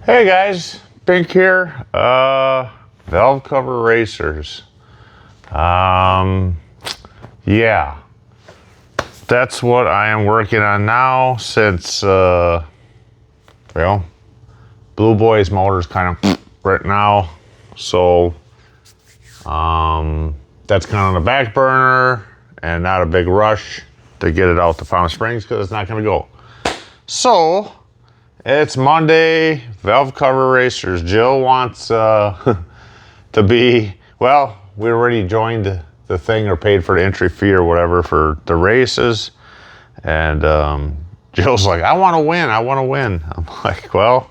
Hey guys, Pink here. Valve cover racers. Yeah, that's what I am working on now since, Blue Boy's motor's kind of right now. So, that's kind of on the back burner and not a big rush to get it out to Palm Springs because it's not going to go. So, it's Monday, valve cover racers. Jill wants to be, well, we already joined the thing or paid for the entry fee or whatever for the races. And Jill's like, I want to win. I'm like, well,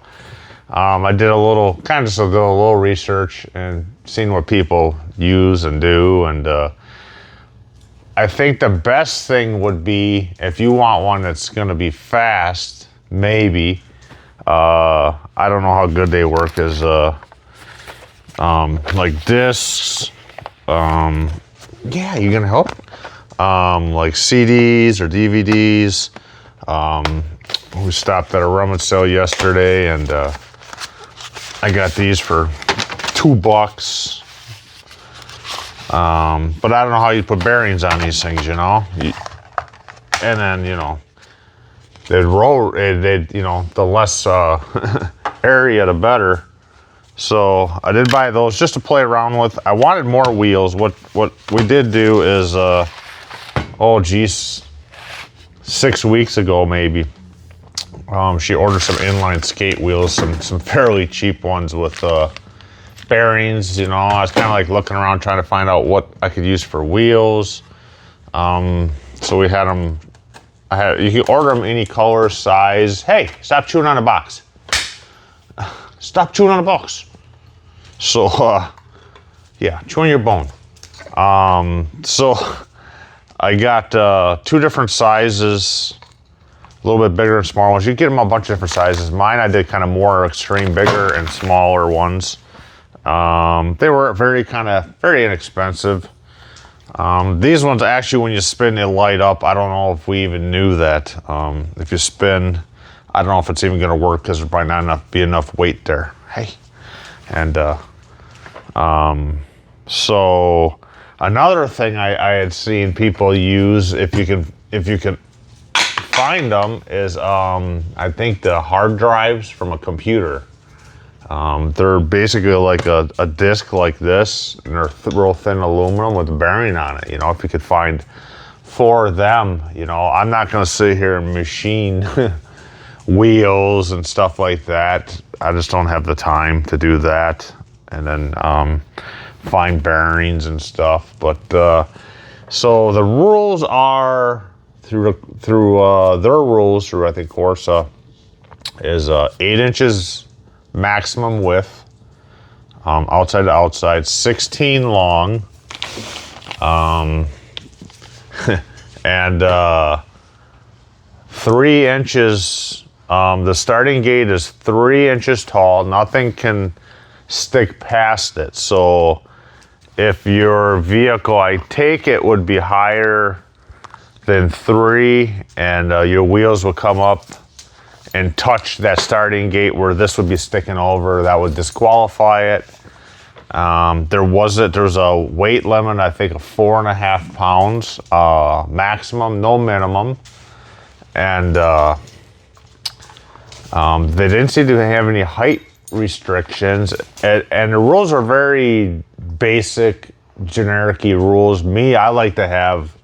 I did a little, kind of just a little research and seen what people use and do. And I think the best thing would be, if you want one that's going to be fast, maybe, I don't know how good they work as like discs. Yeah, you gonna help? Like CDs or DVDs. We stopped at a rummage sale yesterday and I got these for $2. But I don't know how you put bearings on these things, you know? And then, you know, they'd roll, the less area, the better. So I did buy those just to play around with. I wanted more wheels. What we did do is, 6 weeks ago maybe, she ordered some inline skate wheels, some fairly cheap ones with bearings. You know, I was kind of like looking around trying to find out what I could use for wheels. So we had them. You can order them any color, size. Hey, stop chewing on the box. Stop chewing on the box. So, yeah, chewing your bone. So I got 2 different sizes, a little bit bigger and smaller ones. You can get them a bunch of different sizes. Mine, I did kind of more extreme, bigger and smaller ones. They were very inexpensive. These ones actually, when you spin, they light up. I don't know if we even knew that. If you spin, I don't know if it's even going to work because there might not be enough weight there. Hey, and so another thing I had seen people use, if you can find them, is I think the hard drives from a computer. They're basically like a disc like this, and they're real thin aluminum with a bearing on it. You know, if you could find 4 of them, you know, I'm not going to sit here and machine wheels and stuff like that. I just don't have the time to do that. And then find bearings and stuff. But so the rules are through their rules through, I think, Corsa, is 8 inches maximum width, outside to outside, 16 long, and 3 inches. The starting gate is 3 inches tall. Nothing can stick past it. So if your vehicle, I take it, would be higher than 3, and your wheels would come up and touch that starting gate where this would be sticking over, that would disqualify it. There's a weight limit, I think, of 4.5 pounds maximum, no minimum. And they didn't seem to have any height restrictions, and the rules are very basic, generic-y rules. I like to have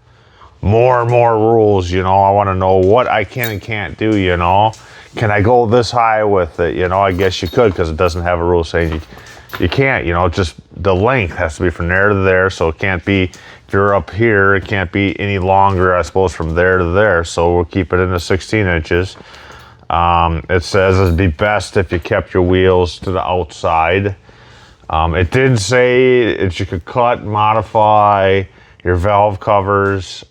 more and more rules, you know. I want to know what I can and can't do, you know. Can I go this high with it? You know, I guess you could, because it doesn't have a rule saying you can't, you know. Just the length has to be from there to there, so it can't be, if you're up here, it can't be any longer, I suppose, from there to there. So we'll keep it in the 16 inches. It says it'd be best if you kept your wheels to the outside. It did say that you could cut, modify your valve covers.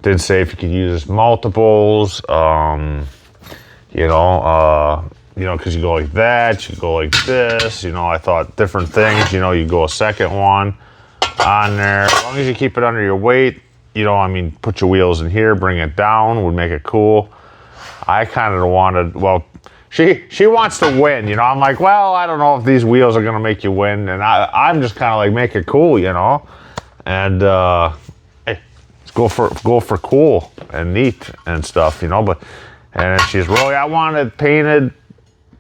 Did say if you could use multiples, because you go like that, you go like this. You know, I thought different things. You know, you go a second one on there. As long as you keep it under your weight, you know, I mean, put your wheels in here, bring it down, would make it cool. I kind of wanted, well, she wants to win, you know. I'm like, well, I don't know if these wheels are gonna make you win, and I'm just kind of like, make it cool, you know. And hey, let's go for cool and neat and stuff, you know. But and she's really, I want it painted.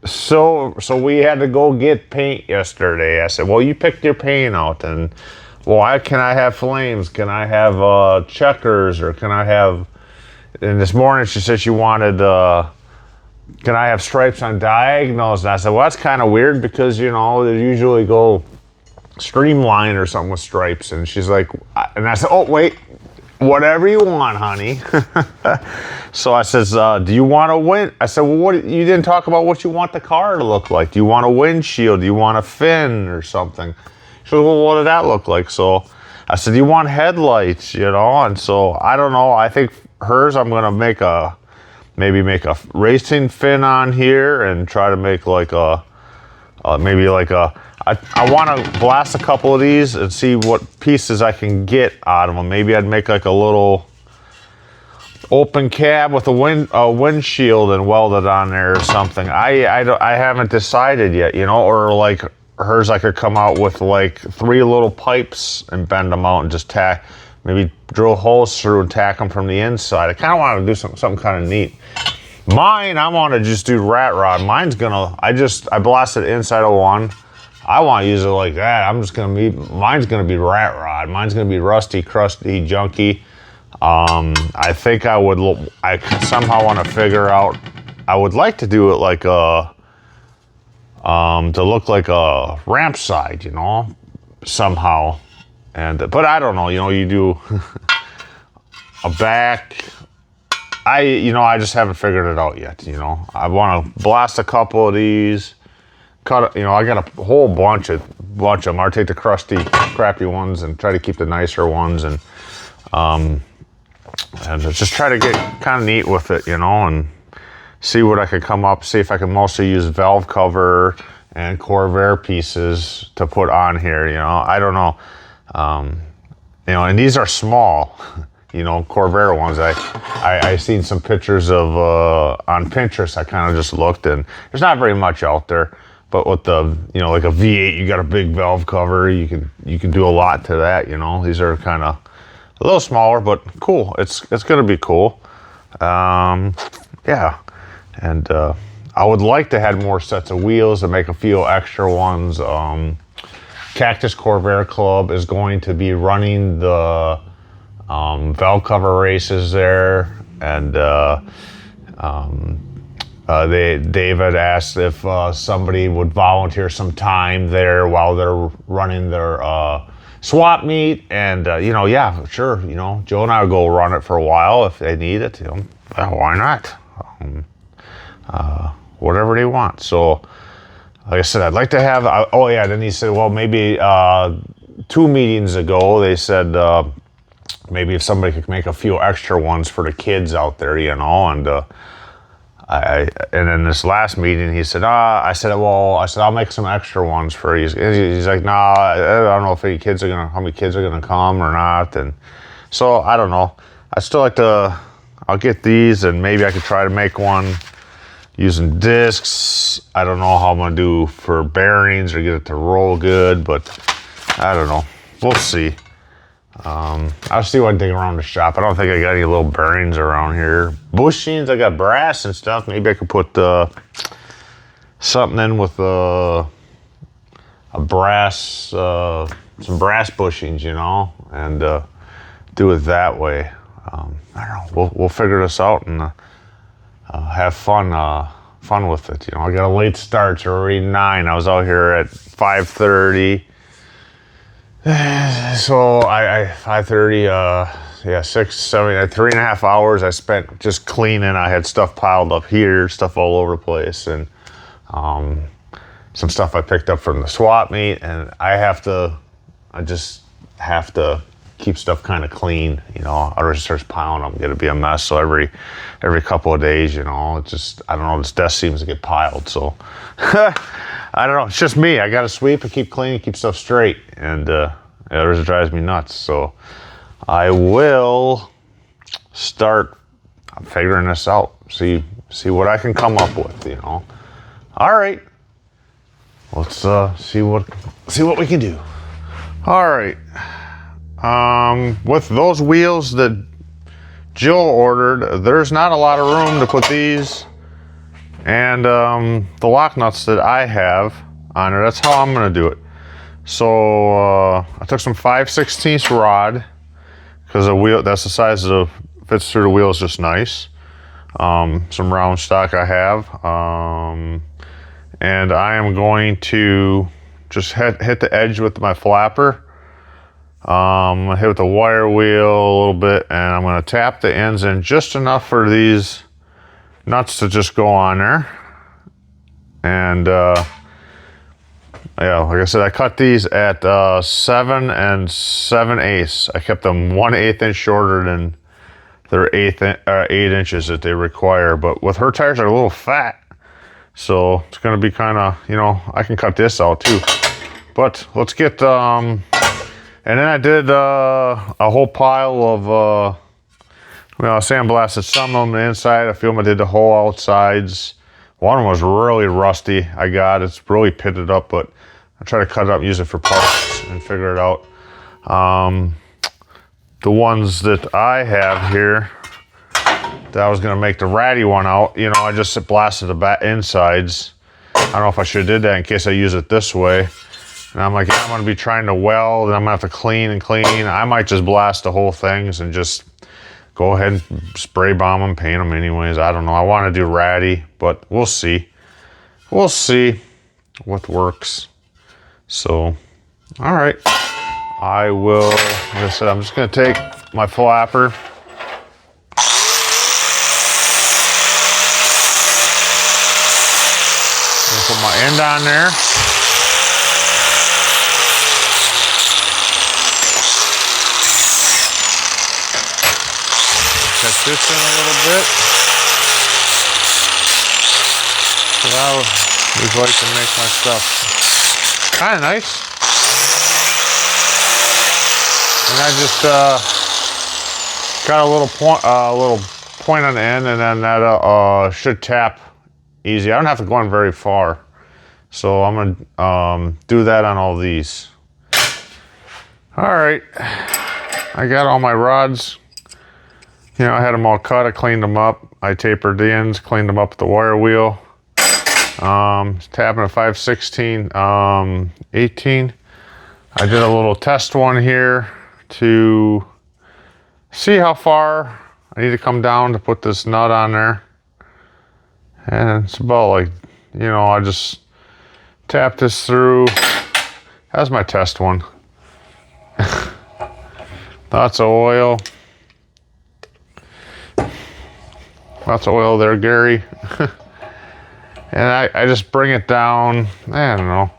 So we had to go get paint yesterday. I said, well, you picked your paint out, and well, can I have flames? Can I have checkers, or can I have? And this morning she said she wanted. Can I have stripes on diagonals? And I said, well, that's kind of weird because, you know, they usually go streamline or something with stripes. And she's like, and I said, oh, wait, whatever you want, honey. So I says, do you want a wind? I said, well, what? You didn't talk about what you want the car to look like. Do you want a windshield? Do you want a fin or something? She said, well, what did that look like? So I said, do you want headlights, you know? And so I don't know. I think hers, I'm going to maybe make a racing fin on here and try to make like I want to blast a couple of these and see what pieces I can get out of them. Maybe I'd make like a little open cab with a windshield and weld it on there or something. I haven't decided yet, you know, or like hers, I could come out with like 3 little pipes and bend them out and just tack, maybe drill holes through and tack them from the inside. I kind of want to do something kind of neat. Mine, I want to just do rat rod. Mine's gonna, I blasted the inside of one. I want to use it like that. Mine's gonna be rat rod. Mine's gonna be rusty, crusty, junky. I think I somehow want to figure out, I would like to do it like to look like a ramp side, you know, somehow. But I don't know, you know, you do a back. I just haven't figured it out yet, you know. I want to blast a couple of these, cut, you know, I got a whole bunch of them. I'll take the crusty, crappy ones and try to keep the nicer ones, and just try to get kind of neat with it, you know, and see what I could come up, see if I can mostly use valve cover and Corvair pieces to put on here, you know. I don't know. You know, and these are small, you know, Corvair ones. I seen some pictures of on Pinterest. I kind of just looked, and there's not very much out there. But with the, you know, like a V8, you got a big valve cover. You can do a lot to that, you know. These are kind of a little smaller, but cool. It's gonna be cool. Yeah, and I would like to have more sets of wheels and make a few extra ones. Cactus Corvair Club is going to be running the valve cover races there, and David asked if somebody would volunteer some time there while they're running their swap meet, and you know, yeah, sure, you know, Joe and I would go run it for a while if they need it, you know. Why not? Whatever they want. So like I said, I'd like to have, oh yeah, then he said, well, maybe 2 meetings ago, they said maybe if somebody could make a few extra ones for the kids out there, you know, and and then this last meeting, he said, I said, I'll make some extra ones for you. He's like, nah, I don't know if how many kids are gonna come or not, and so I don't know. I still like to, I'll get these, and maybe I could try to make one using discs. I don't know how I'm gonna do for bearings or get it to roll good, but I don't know. We'll see. I'll see what I can take around the shop. I don't think I got any little bearings around here. Bushings, I got brass and stuff. Maybe I could put something in with a brass, some brass bushings, you know, and do it that way. I don't know. We'll figure this out and have fun with it. You know, I got a late start. It's already 9. I was out here at 5:30. So I 5:30, yeah, 6, 7, 3.5 hours I spent just cleaning. I had stuff piled up here, stuff all over the place, and some stuff I picked up from the swap meet, and I just have to keep stuff kind of clean, you know. Otherwise it starts piling up, gonna be a mess. So every couple of days, you know, it's just, I don't know, this desk seems to get piled, so I don't know, it's just me. I gotta sweep and keep cleaning, keep stuff straight, and it drives me nuts. So I will start figuring this out, see what I can come up with, you know. All right, let's see what we can do. All right, with those wheels that Jill ordered, there's not a lot of room to put these and the lock nuts that I have on it. That's how I'm gonna do it. So I took some 5/16 rod because the wheel, that's the size of fits through the wheel, is just nice. Some round stock I have, and I am going to just hit the edge with my flapper. I'm gonna hit with the wire wheel a little bit, and I'm gonna tap the ends in just enough for these nuts to just go on there. And yeah, like I said, I cut these at 7 7/8. I kept them 1/8 inch shorter than their 8 inches that they require. But with her tires, are a little fat, so it's gonna be kind of, you know, I can cut this out too. But let's get and then I did a whole pile of well, I sandblasted some of them on the inside. A few of them I did the whole outsides. One of them was really rusty. It's really pitted up, but I try to cut it up, use it for parts, and figure it out. The ones that I have here, that I was gonna make the ratty one out, you know, I just blasted the back insides. I don't know if I should have did that in case I use it this way. And I'm like, yeah, I'm gonna be trying to weld, and I'm gonna have to clean and clean. I might just blast the whole things and just go ahead and spray bomb them, paint them anyways. I don't know. I want to do ratty, but we'll see. We'll see what works. So, all right. I will, like I said, I'm just going to take my flapper. I'm going to put my end on there. Set this in a little bit. So I always like to make my stuff kind of nice. And I just got a little point on the end, and then that should tap easy. I don't have to go in very far, so I'm gonna do that on all these. All right, I got all my rods. You know, I had them all cut. I cleaned them up. I tapered the ends, cleaned them up with the wire wheel. Tapping a 5/16 18. I did a little test one here to see how far I need to come down to put this nut on there. And it's about like, you know, I just tap this through. That's my test one. Lots of oil. Lots of oil there, Gary. And I just bring it down. I don't know.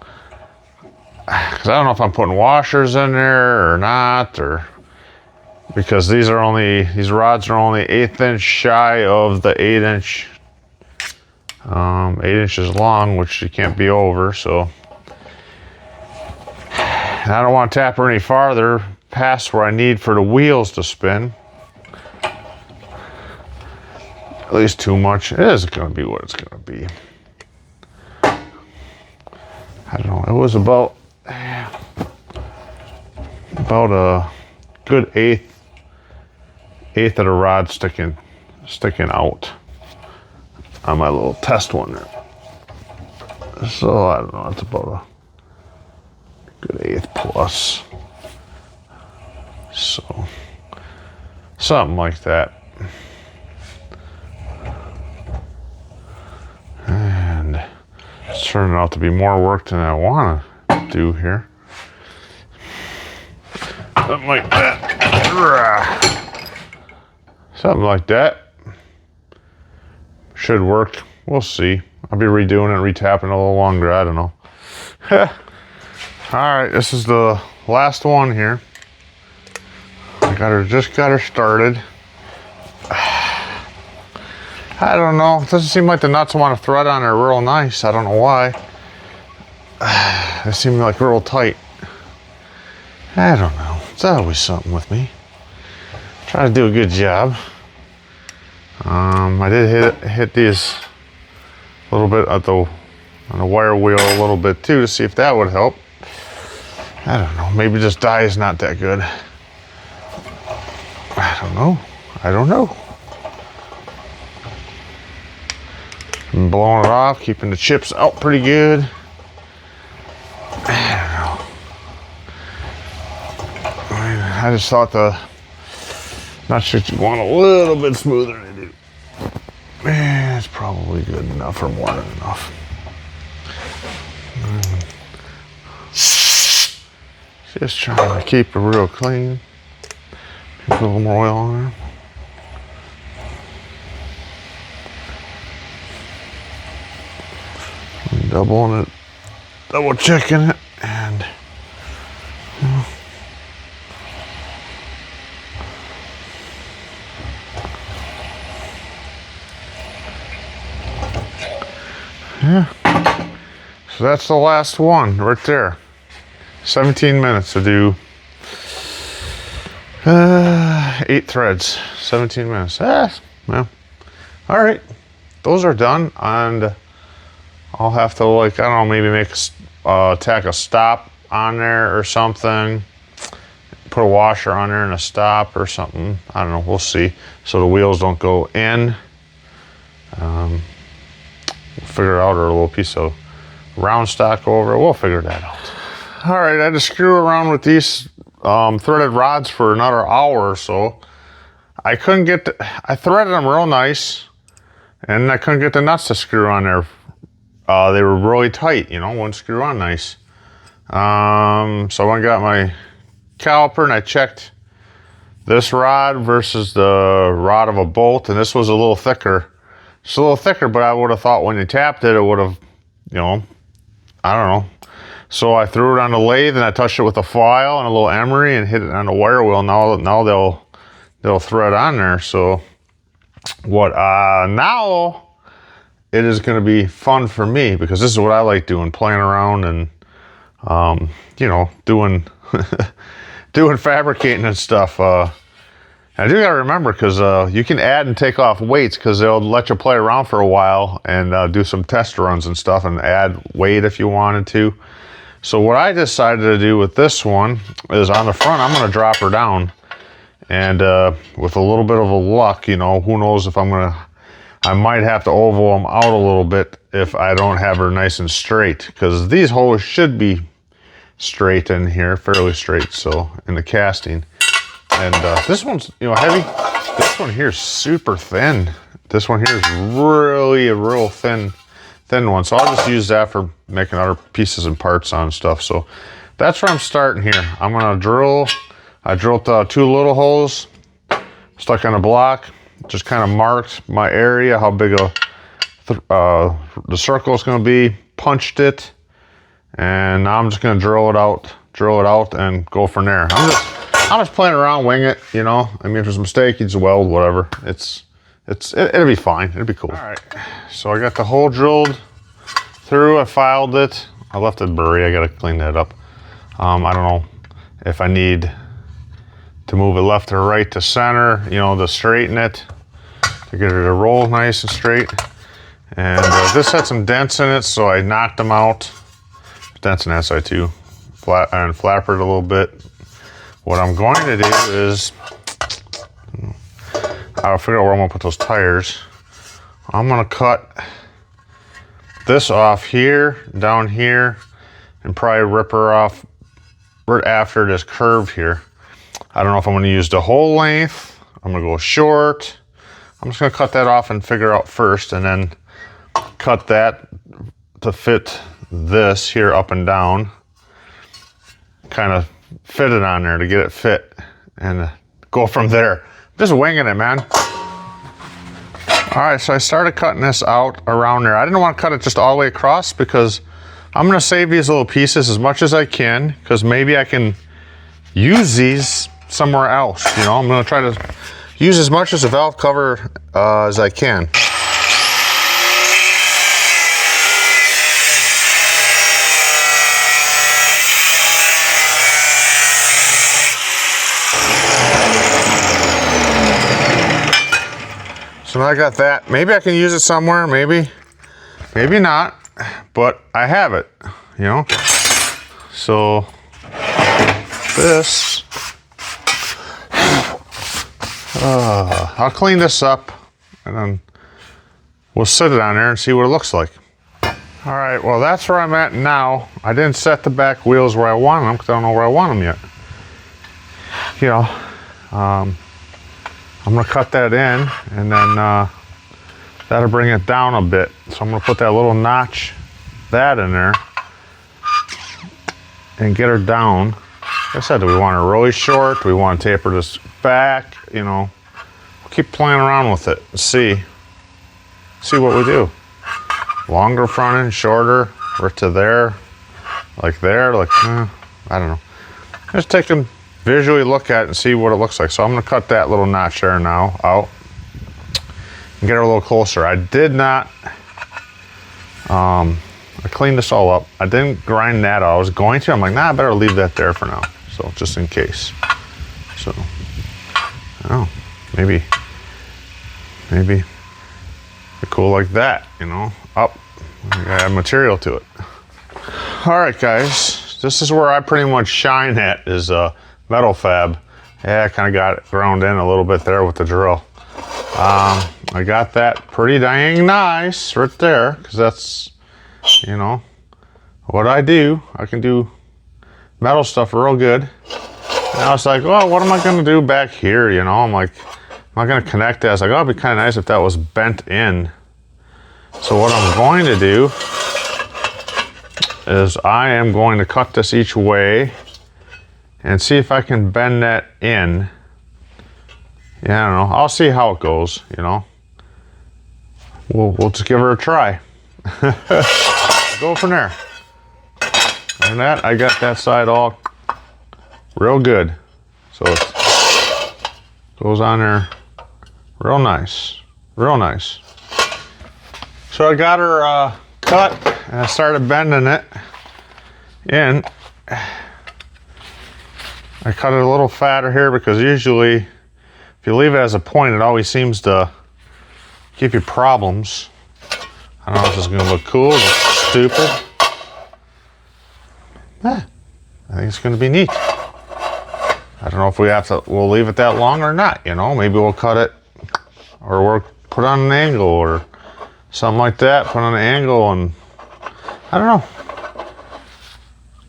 Because I don't know if I'm putting washers in there or not, or because these rods are only 1/8 inch shy of the 8 inch, 8 inches long, which you can't be over. So, and I don't want to tap her any farther past where I need for the wheels to spin. At least too much. It is going to be what it's going to be. I don't know. It was about a good eighth of the rod sticking out on my little test one there. So I don't know. It's about a good 1/8 plus. So something like that. And it's turning out to be more work than I want to do here. Something like that. Something like that. Should work. We'll see. I'll be redoing it, retapping it a little longer. I don't know. All right, this is the last one here. Just got her started. I don't know. It doesn't seem like the nuts want to thread on her real nice. I don't know why. They seem like real tight. I don't know. It's always something with me. Try to do a good job. I did hit these a little bit at the on the wire wheel a little bit too to see if that would help. I don't know, maybe this dye is not that good. I don't know. I'm blowing it off, keeping the chips out pretty good. I don't know. I just thought not sure you want a little bit smoother to do. It's probably good enough or more than enough. Just trying to keep it real clean. Put a little more oil on there. Double checking it, and yeah. So that's the last one right there. 17 minutes to do 8 threads. 17 minutes. Well, all right. Those are done, and I'll have to, like, I don't know, maybe make tack a stop on there or something. Put a washer on there and a stop or something. I don't know. We'll see. So the wheels don't go in. We'll figure it out, or a little piece of round stock over. We'll figure that out. All right, I had to screw around with these threaded rods for another hour or so. I couldn't get I threaded them real nice, and I couldn't get the nuts to screw on there. They were really tight, you know, wouldn't screw on nice. So I got my caliper and I checked this rod versus the rod of a bolt, and this was a little thicker. It's a little thicker, but I would have thought when you tapped it, it would have, you know, I don't know. So I threw it on the lathe and I touched it with a file and a little emery and hit it on the wire wheel. Now they'll thread on there. So now it is going to be fun for me, because this is what I like doing, playing around and you know, doing doing fabricating and stuff. I do gotta remember, because you can add and take off weights, because they'll let you play around for a while and do some test runs and stuff and add weight if you wanted to. So what I decided to do with this one is, on the front, I'm gonna drop her down, and with a little bit of a luck, you know, who knows if I might have to oval them out a little bit if I don't have her nice and straight, because these holes should be straight in here, fairly straight, so in the casting. And this one's, you know, heavy. This one here is super thin. This one here is really a real thin one. So I'll just use that for making other pieces and parts on stuff. So that's where I'm starting here. I'm gonna drill. I drilled 2 little holes, stuck on a block. Just kind of marked my area, how big the circle is going to be. Punched it, and now I'm just going to drill it out, and go from there. I'm just playing around, wing it, you know. I mean, if there's a mistake, you just weld, whatever. It'll be fine. It'll be cool. All right. So I got the hole drilled through. I filed it. I left it blurry. I got to clean that up. I don't know if I need to move it left or right to center, you know, to straighten it, to get it to roll nice and straight. And this had some dents in it, so I knocked them out. Dents in that side too. And flappered a little bit. What I'm going to do is, I'll figure out where I'm gonna put those tires. I'm gonna cut this off here, down here, and probably rip her off right after this curve here. I don't know if I'm gonna use the whole length. I'm gonna go short. I'm just gonna cut that off and figure out first, and then cut that to fit this here up and down. Kind of fit it on there to get it fit, and go from there. Just winging it, man. All right, so I started cutting this out around there. I didn't want to cut it just all the way across, because I'm gonna save these little pieces as much as I can, because maybe I can use these somewhere else. You know, I'm gonna try to use as much as a valve cover as I can. So now I got that. Maybe I can use it somewhere, maybe not. but I have it, you know. So this, I'll clean this up and then we'll sit it on there and see what it looks like. All right, well, that's where I'm at now. I didn't set the back wheels where I want them because I don't know where I want them yet. You know, I'm gonna cut that in and then that'll bring it down a bit. So I'm gonna put that little notch, that in there and get her down. Like I said, do we want her really short? Do we want to taper this back? You know, we'll keep playing around with it and see what we do. Longer front end, shorter, or to there, like I don't know. Just take a visually look at it and see what it looks like. So I'm gonna cut that little notch there now out and get her a little closer. I did not, I cleaned this all up. I didn't grind that out. I was going to, I'm like, nah, I better leave that there for now. So just in case. So, I don't know, maybe cool like that, you know, up, add material to it. All right, guys, this is where I pretty much shine at, is metal fab. Yeah, I kind of got it ground in a little bit there with the drill. I got that pretty dang nice right there, because that's, you know, what I do. I can do metal stuff real good. And I was like, well, what am I gonna do back here, you know? I'm like, I'm not gonna connect that. I was like, oh, it'd be kind of nice if that was bent in. So what I'm going to do is I am going to cut this each way and see if I can bend that in. Yeah, I don't know. I'll see how it goes, you know. We'll just give her a try. Go from there. And that, I got that side all real good. So it goes on there real nice, real nice. So I got her cut and I started bending it in. I cut it a little fatter here because usually if you leave it as a point, it always seems to give you problems. I don't know if this is gonna look cool or stupid. I think it's gonna be neat. I don't know if we'll leave it that long or not, you know. Maybe we'll cut it or we'll put on an angle or something like that, put on an angle, and I don't know.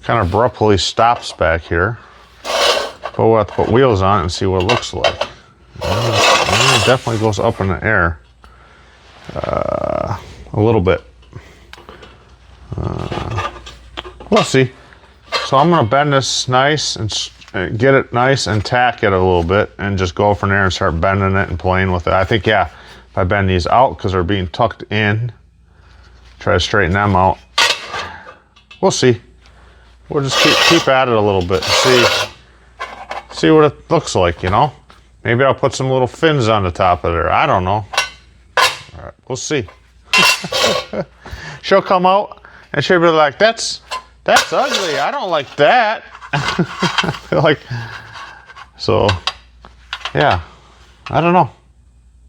Kind of abruptly stops back here. But we'll have to put wheels on it and see what it looks like. It definitely goes up in the air. A little bit. We'll see. So I'm gonna bend this nice and get it nice and tack it a little bit and just go from there and start bending it and playing with it. I think, yeah, if I bend these out because they're being tucked in, try to straighten them out. We'll see. We'll just keep at it a little bit and see what it looks like, you know. Maybe I'll put some little fins on the top of there. I don't know. All right, we'll see. She'll come out and she'll be like, that's ugly. I don't like that. Like, so, yeah. I don't know.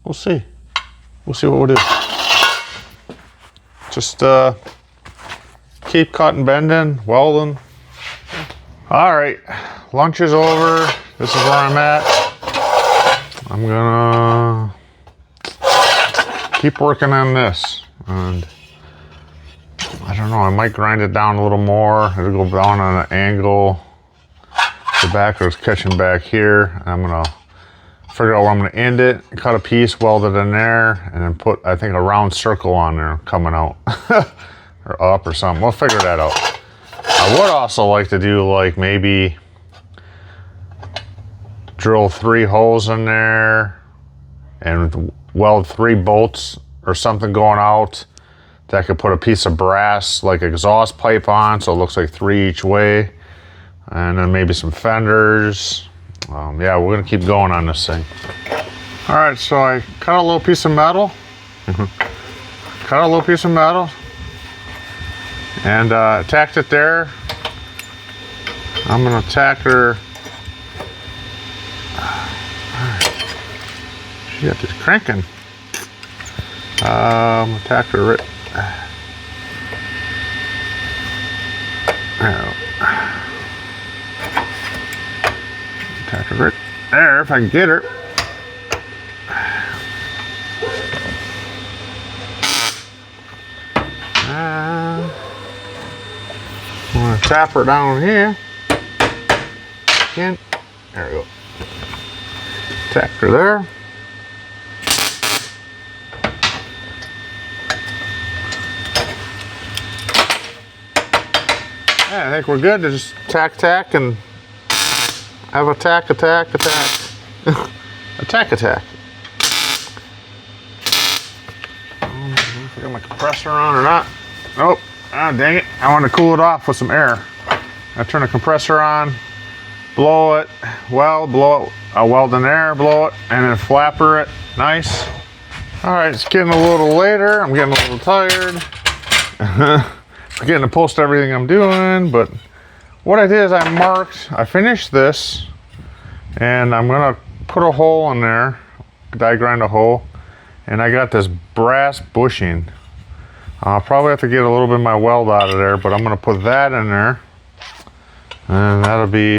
We'll see. We'll see what we'll do. Just keep cutting, bending, welding. All right, lunch is over. This is where I'm at. I'm gonna keep working on this. And I don't know, I might grind it down a little more. It'll go down on an angle. The back is catching back here. I'm gonna figure out where I'm gonna end it, cut a piece, weld it in there, and then put, I think, a round circle on there coming out. Or up or something. We'll figure that out. I would also like to do, like, maybe drill 3 holes in there and weld 3 bolts or something going out that I could put a piece of brass, like exhaust pipe on, so it looks like 3 each way. And then maybe some fenders. Yeah, we're gonna keep going on this thing. All right, so I cut a little piece of metal. Cut a little piece of metal. And tacked it there. I'm gonna tack her. She got this cranking. I'm gonna tack her right. Tack it right there if I can get her. I'm gonna tap her down here. Again. There we go. Tack her there. Yeah, I think we're good to just tack and have a tack. Attack. If I got my compressor on or not. Oh, dang it. I want to cool it off with some air. I turn the compressor on, blow it, weld in air, blow it, and then flapper it. Nice. All right, it's getting a little later. I'm getting a little tired. Forgetting to post everything I'm doing, but what I did is I finished this, and I'm gonna put a hole in there, die grind a hole, and I got this brass bushing. I'll probably have to get a little bit of my weld out of there, but I'm gonna put that in there, and that'll be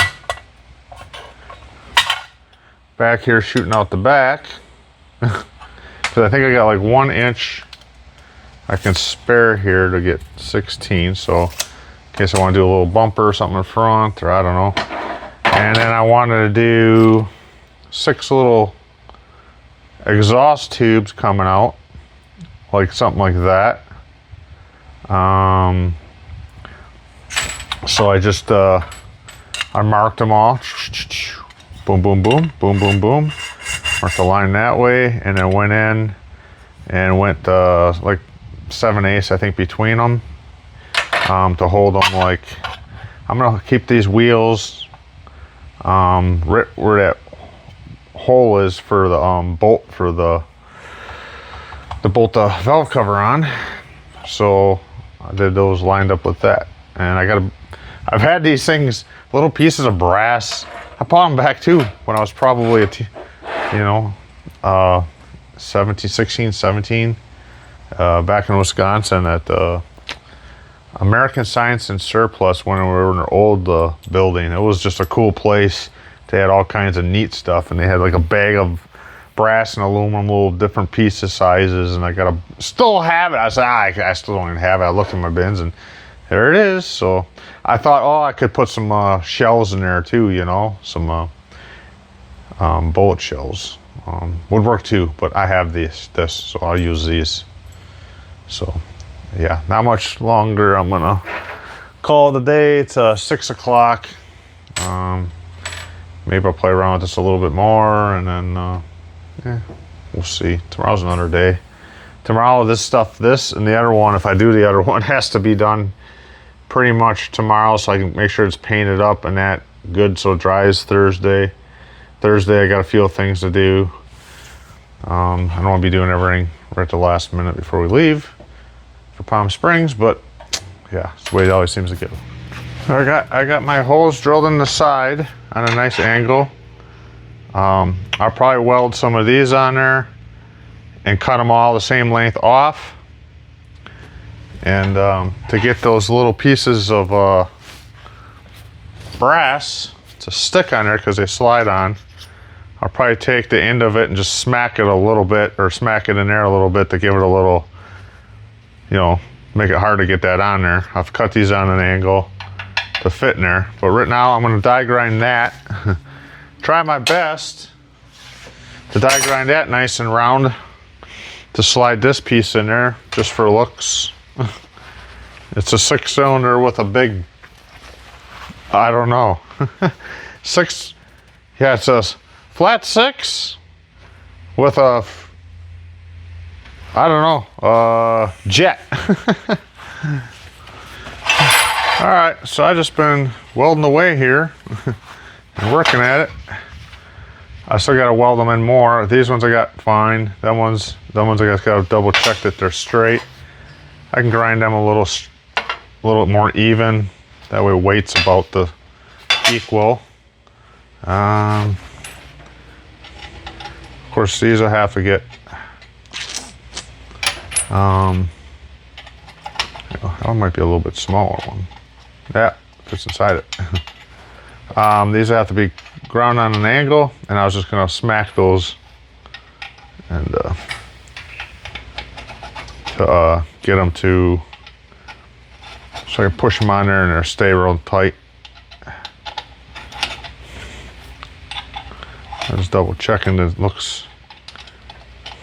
back here shooting out the back. Because I think I got like 1 inch I can spare here to get 16, so in case I want to do a little bumper or something in front, or I don't know. And then I wanted to do 6 little exhaust tubes coming out, like something like that. So I just I marked them all. Boom, boom, boom, boom, boom, boom. Marked the line that way, and then went in and went like 7/8, I think, between them to hold them. Like, I'm gonna keep these wheels right where that hole is for the bolt for the bolt the valve cover on. So I did those lined up with that, and I've had these things, little pieces of brass. I bought them back too when I was probably 16, 17. Back in Wisconsin at the American Science and Surplus when we were in our old building. It was just a cool place. They had all kinds of neat stuff, and they had like a bag of brass and aluminum, little different pieces, sizes, and I still have it. I said, I still don't even have it. I looked in my bins, and there it is. So I thought, I could put some shells in there too, some bullet shells. Would work too, but I have this, so I'll use these. So yeah, not much longer. I'm gonna call it a day. It's 6 o'clock. Maybe I'll play around with this a little bit more, and then yeah, we'll see. Tomorrow's another day. Tomorrow, this and the other one, if I do the other one, has to be done pretty much tomorrow, so I can make sure it's painted up and that good so it dries Thursday. I got a few things to do. I don't want to be doing everything right at the last minute before we leave for Palm Springs, but yeah, it's the way it always seems to go. I got my holes drilled in the side on a nice angle. I'll probably weld some of these on there and cut them all the same length off. And to get those little pieces of brass to stick on there, because they slide on, I'll probably take the end of it and just smack it a little bit, or smack it in there a little bit to give it a little, make it hard to get that on there. I've cut these on an angle to fit in there. But right now I'm gonna die grind that. Try my best to die grind that nice and round to slide this piece in there just for looks. It's a 6-cylinder with a big, I don't know, it's a flat 6 with a, I don't know, jet. All right, so I just been welding away here and working at it. I still gotta weld them in more. These ones I got fine. Them ones I gotta double check that they're straight. I can grind them a little more even. That way weight's about the equal. Of course, these I have to get. That might be a little bit smaller one. Yeah, fits inside it. These have to be ground on an angle, and I was just gonna smack those and to get them to, so I can push them on there and they'll stay real tight. I'm just double checking that it looks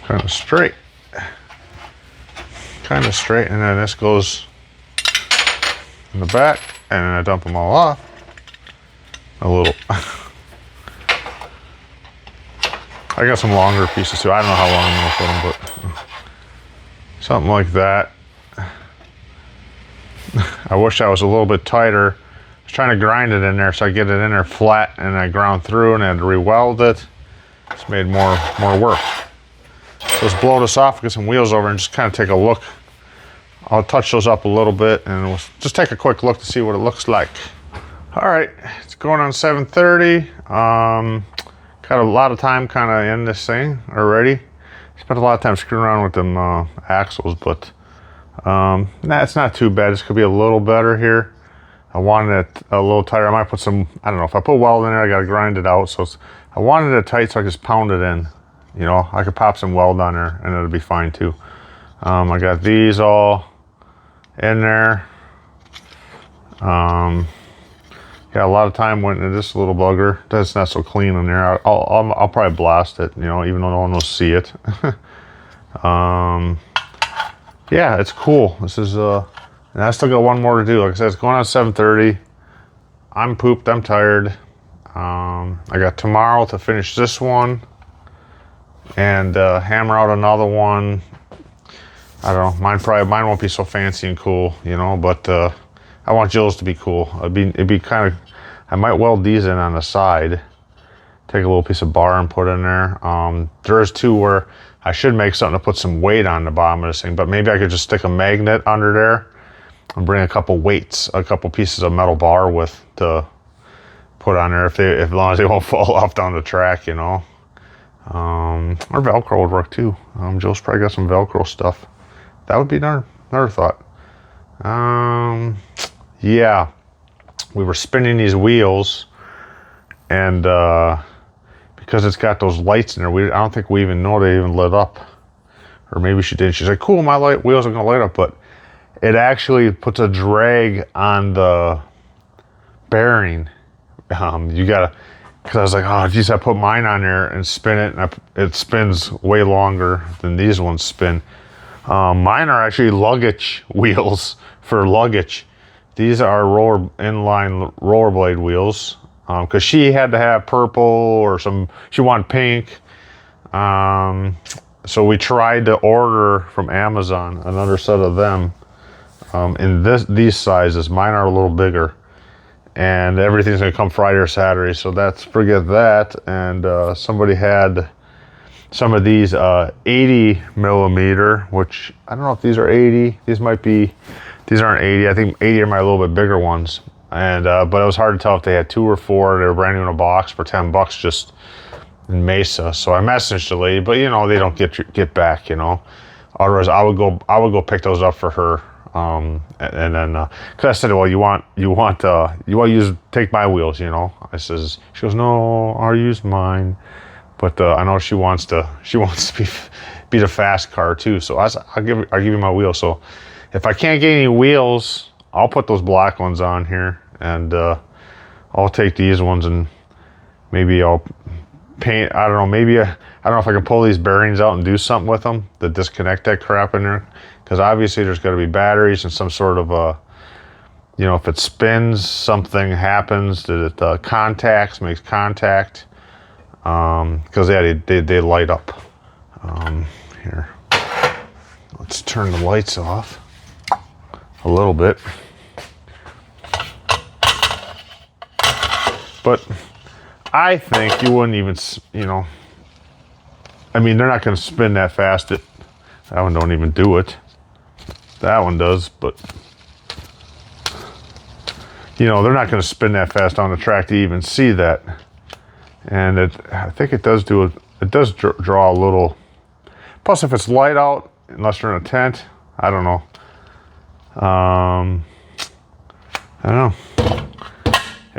kind of straight. Kind of straight, and then this goes in the back, and then I dump them all off. A little. I got some longer pieces too. I don't know how long I'm gonna put them, but something like that. I wish I was a little bit tighter. I was trying to grind it in there so I get it in there flat, and I ground through and I had to re-weld it. It's made more work. So let's blow this off, get some wheels over, and just kind of take a look. I'll touch those up a little bit, and we'll just take a quick look to see what it looks like. All right, it's going on 7:30. Got a lot of time kind of in this thing already. Spent a lot of time screwing around with them axles, but it's not too bad. This could be a little better here. I wanted it a little tighter. I might put some, I don't know, if I put weld in there, I gotta grind it out. So I wanted it tight so I could just pound it in. You know, I could pop some weld on there and it'll be fine too. I got these all in there. Yeah, a lot of time went into this little bugger. That's not so clean in there. I'll probably blast it, you know, even though no one will see it. Yeah, it's cool. This is and I still got one more to do. Like I said, it's going on 7:30. I'm pooped. I'm tired. I got tomorrow to finish this one and hammer out another one. I don't know. Mine won't be so fancy and cool, you know, but I want Jill's to be cool. It'd be kind of, I might weld these in on the side. Take a little piece of bar and put in there. There's two where I should make something to put some weight on the bottom of this thing, but maybe I could just stick a magnet under there and bring a couple weights, a couple pieces of metal bar with to put on there as long as they won't fall off down the track, you know. Or Velcro would work too. Jill's probably got some Velcro stuff. That would be another thought. Yeah, we were spinning these wheels, and because it's got those lights in there, I don't think we even know they even lit up, or maybe she did. She's like, "Cool, my wheels are gonna light up," but it actually puts a drag on the bearing. You gotta, because I was like, "Oh, geez, I put mine on there and spin it, and it spins way longer than these ones spin." Mine are actually luggage wheels for luggage. These are inline rollerblade wheels, because she had to have purple or she wanted pink. So we tried to order from Amazon another set of them in these sizes. Mine are a little bigger, and everything's gonna come Friday or Saturday. So forget that. And somebody had some of these 80 millimeter, which I don't know if these are 80. These aren't 80. I think 80 are my little bit bigger ones. And but it was hard to tell if they had 2 or 4. They were brand new in a box for $10 just in Mesa. So I messaged the lady, but you know, they don't get back, you know. Otherwise I would go pick those up for her. And then cause I said, well, you want to take my wheels, you know. She goes, no, I'll use mine. But I know she wants to be the fast car too. So I'll give you my wheels. So if I can't get any wheels, I'll put those black ones on here, and I'll take these ones and maybe I'll paint. I don't know. Maybe I don't know if I can pull these bearings out and do something with them to disconnect that crap in there. Because obviously there's got to be batteries and some sort of you know, if it spins, something happens that it makes contact. Because yeah, they light up. Here, let's turn the lights off a little bit. But I think you wouldn't even, you know, I mean, they're not going to spin that fast. That one don't even do it. That one does, but you know, they're not going to spin that fast on the track to even see that. And I think it does draw a little. Plus, if it's light out, unless you're in a tent, I don't know. I don't know.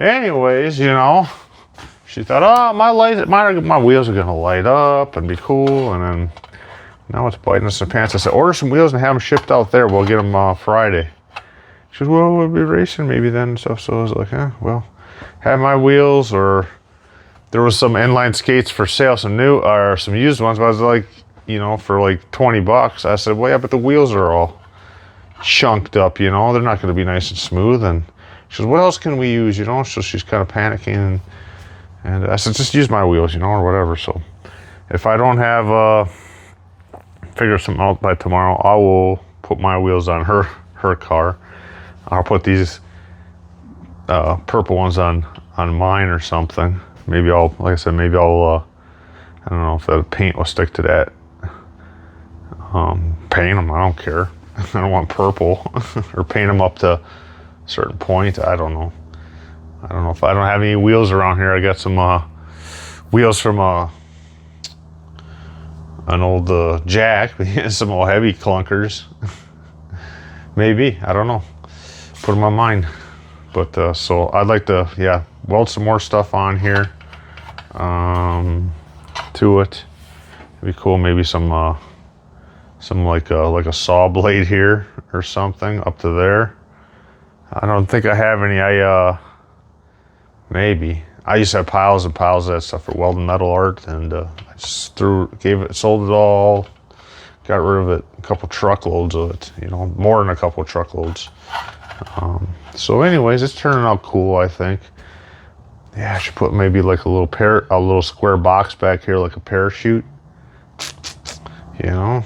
anyways, you know, she thought, oh, my wheels are gonna light up and be cool, and then now it's biting us in the pants. I said, order some wheels and have them shipped out there. We'll get them Friday. She goes, well, we'll be racing maybe then and stuff. So I was like, well, have my wheels, or there was some inline skates for sale, some new or some used ones. But I was like, you know, for like $20. I said, well, yeah, but the wheels are all chunked up, you know, they're not going to be nice and smooth. And she goes, what else can we use, you know? So she's kind of panicking, and I said, just use my wheels, you know, or whatever. So if I don't have figure something out by tomorrow, I will put my wheels on her car. I'll put these purple ones on mine or something. Maybe I'll, like I said, maybe I'll I don't know if the paint will stick to that. Paint them, I don't care. I don't want purple. Or paint them up to a certain point. I don't know. I don't know if I don't have any wheels around here. I got some wheels from an old Jack, some old heavy clunkers. Maybe, I don't know. Put them on mine. But so I'd like to, yeah, weld some more stuff on here to it. It'd be cool. Maybe some like a saw blade here or something up to there. I don't think I have any. Maybe I used to have piles and piles of that stuff for welding metal art, and I just sold it all, got rid of it, a couple truckloads of it, you know, more than a couple truckloads. So anyways, it's turning out cool, I think. Yeah, I should put maybe like a little square box back here, like a parachute, you know.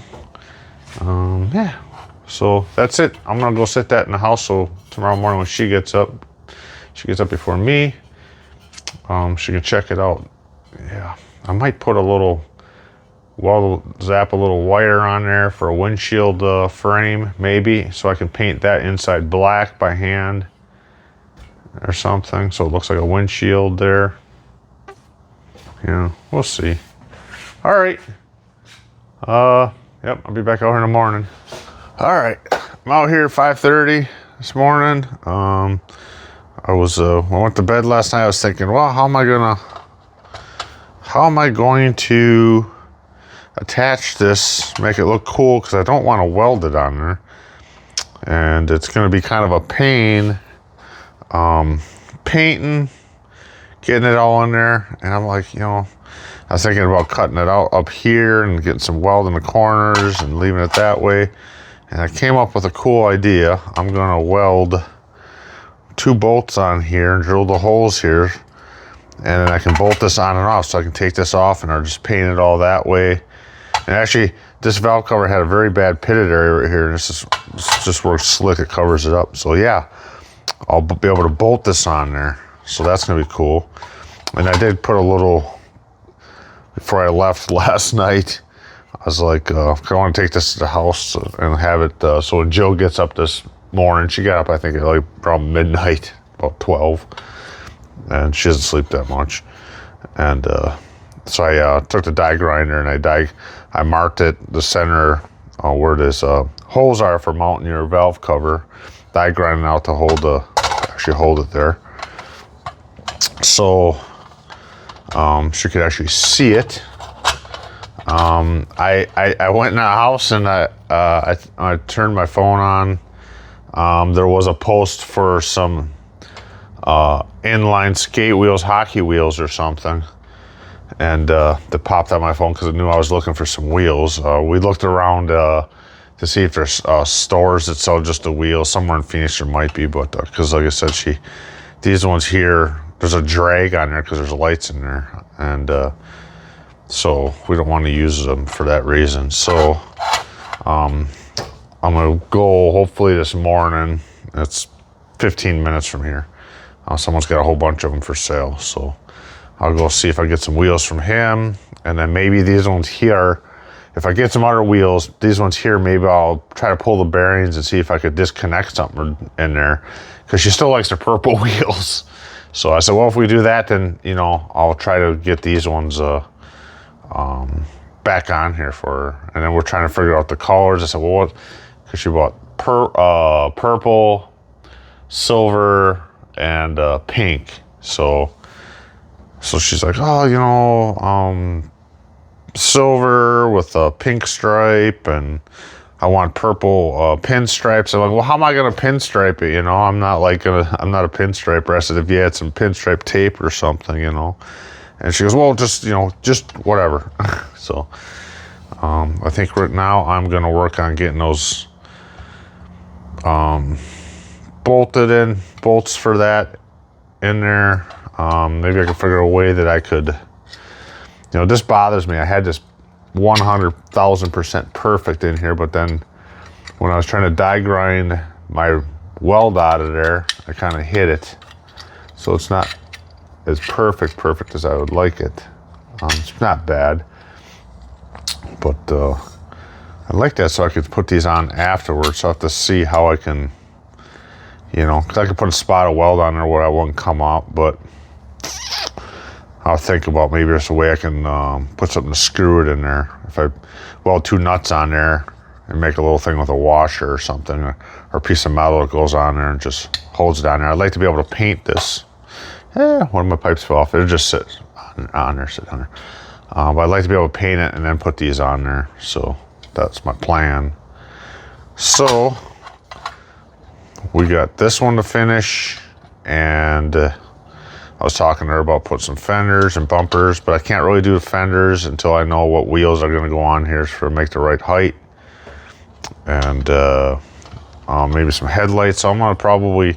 Yeah, so that's it. I'm gonna go set that in the house, so tomorrow morning when she gets up before me, she can check it out. Yeah, I might put zap a little wire on there for a windshield frame, maybe, so I can paint that inside black by hand or something, so it looks like a windshield there. Yeah, we'll see. All right. Yep, I'll be back out here in the morning. All right, I'm out here at 5:30 this morning. I went to bed last night. I was thinking, well, how am I going to attach this, make it look cool, because I don't want to weld it on there, and it's going to be kind of a pain painting, getting it all in there. And I'm like, you know, I was thinking about cutting it out up here and getting some weld in the corners and leaving it that way. And I came up with a cool idea. I'm going to weld 2 bolts on here and drill the holes here, and then I can bolt this on and off, so I can take this off and I'll just paint it all that way. And actually, this valve cover had a very bad pitted area right here, and this just works slick. It covers it up. So yeah, I'll be able to bolt this on there. So that's gonna be cool. And I did put a little, before I left last night, I was like, I want to take this to the house and have it, so when Jill gets up this morning, she got up, I think, at like around midnight, about 12, and she doesn't sleep that much. And so I took the die grinder and I marked it, the center, where this holes are for mounting your valve cover, die grinding out to actually hold it there. So she could actually see it. I went in the house and I turned my phone on. There was a post for some inline skate wheels, hockey wheels or something, and that popped on my phone because it knew I was looking for some wheels. We looked around to see if there's stores that sell just the wheels. Somewhere in Phoenix there might be, but because like I said, these ones here, there's a drag on there because there's lights in there, and so we don't want to use them for that reason. So I'm gonna go hopefully this morning. It's 15 minutes from here. Someone's got a whole bunch of them for sale, so I'll go see if I get some wheels from him, and then maybe these ones here, if I get some other wheels, these ones here, maybe I'll try to pull the bearings and see if I could disconnect something in there, because she still likes the purple wheels. So I said, well, if we do that, then, you know, I'll try to get these ones back on here for her. And then we're trying to figure out the colors. I said, well, what? Because she bought purple, silver, and pink. So she's like, oh, you know, silver with a pink stripe, and I want purple pinstripes. I'm like, well, how am I gonna pinstripe it? You know, I'm not a pinstriper. I said, if you had some pinstripe tape or something, you know. And she goes, well, just, you know, just whatever. So I think right now I'm gonna work on getting those bolted bolts for that in there. Maybe I can figure a way that I could, you know, this bothers me. I had this 100,000% perfect in here, but then when I was trying to die grind my weld out of there, I kind of hit it. So it's not as perfect as I would like it. It's not bad, but I like that, so I could put these on afterwards. So I have to see how I can, you know, because I could put a spot of weld on there where I wouldn't come out, but I'll think about maybe there's a way I can put something to screw it in there. If I weld 2 nuts on there and make a little thing with a washer or something, or a piece of metal that goes on there and just holds it on there. I'd like to be able to paint this. One of my pipes fell off. It'll just sit on there. But I'd like to be able to paint it and then put these on there. So that's my plan. So we got this one to finish, and I was talking to her about putting some fenders and bumpers, but I can't really do the fenders until I know what wheels are going to go on here to make the right height, and maybe some headlights. So I'm going to probably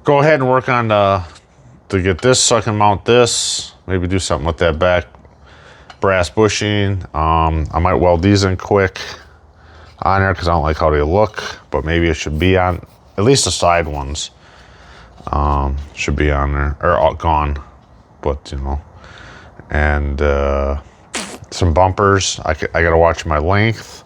go ahead and work on to get this so I can mount this. Maybe do something with that back brass bushing. I might weld these in quick on there because I don't like how they look, but maybe it should be on, at least the side ones should be on there, or gone, but you know. And some bumpers. I gotta watch my length.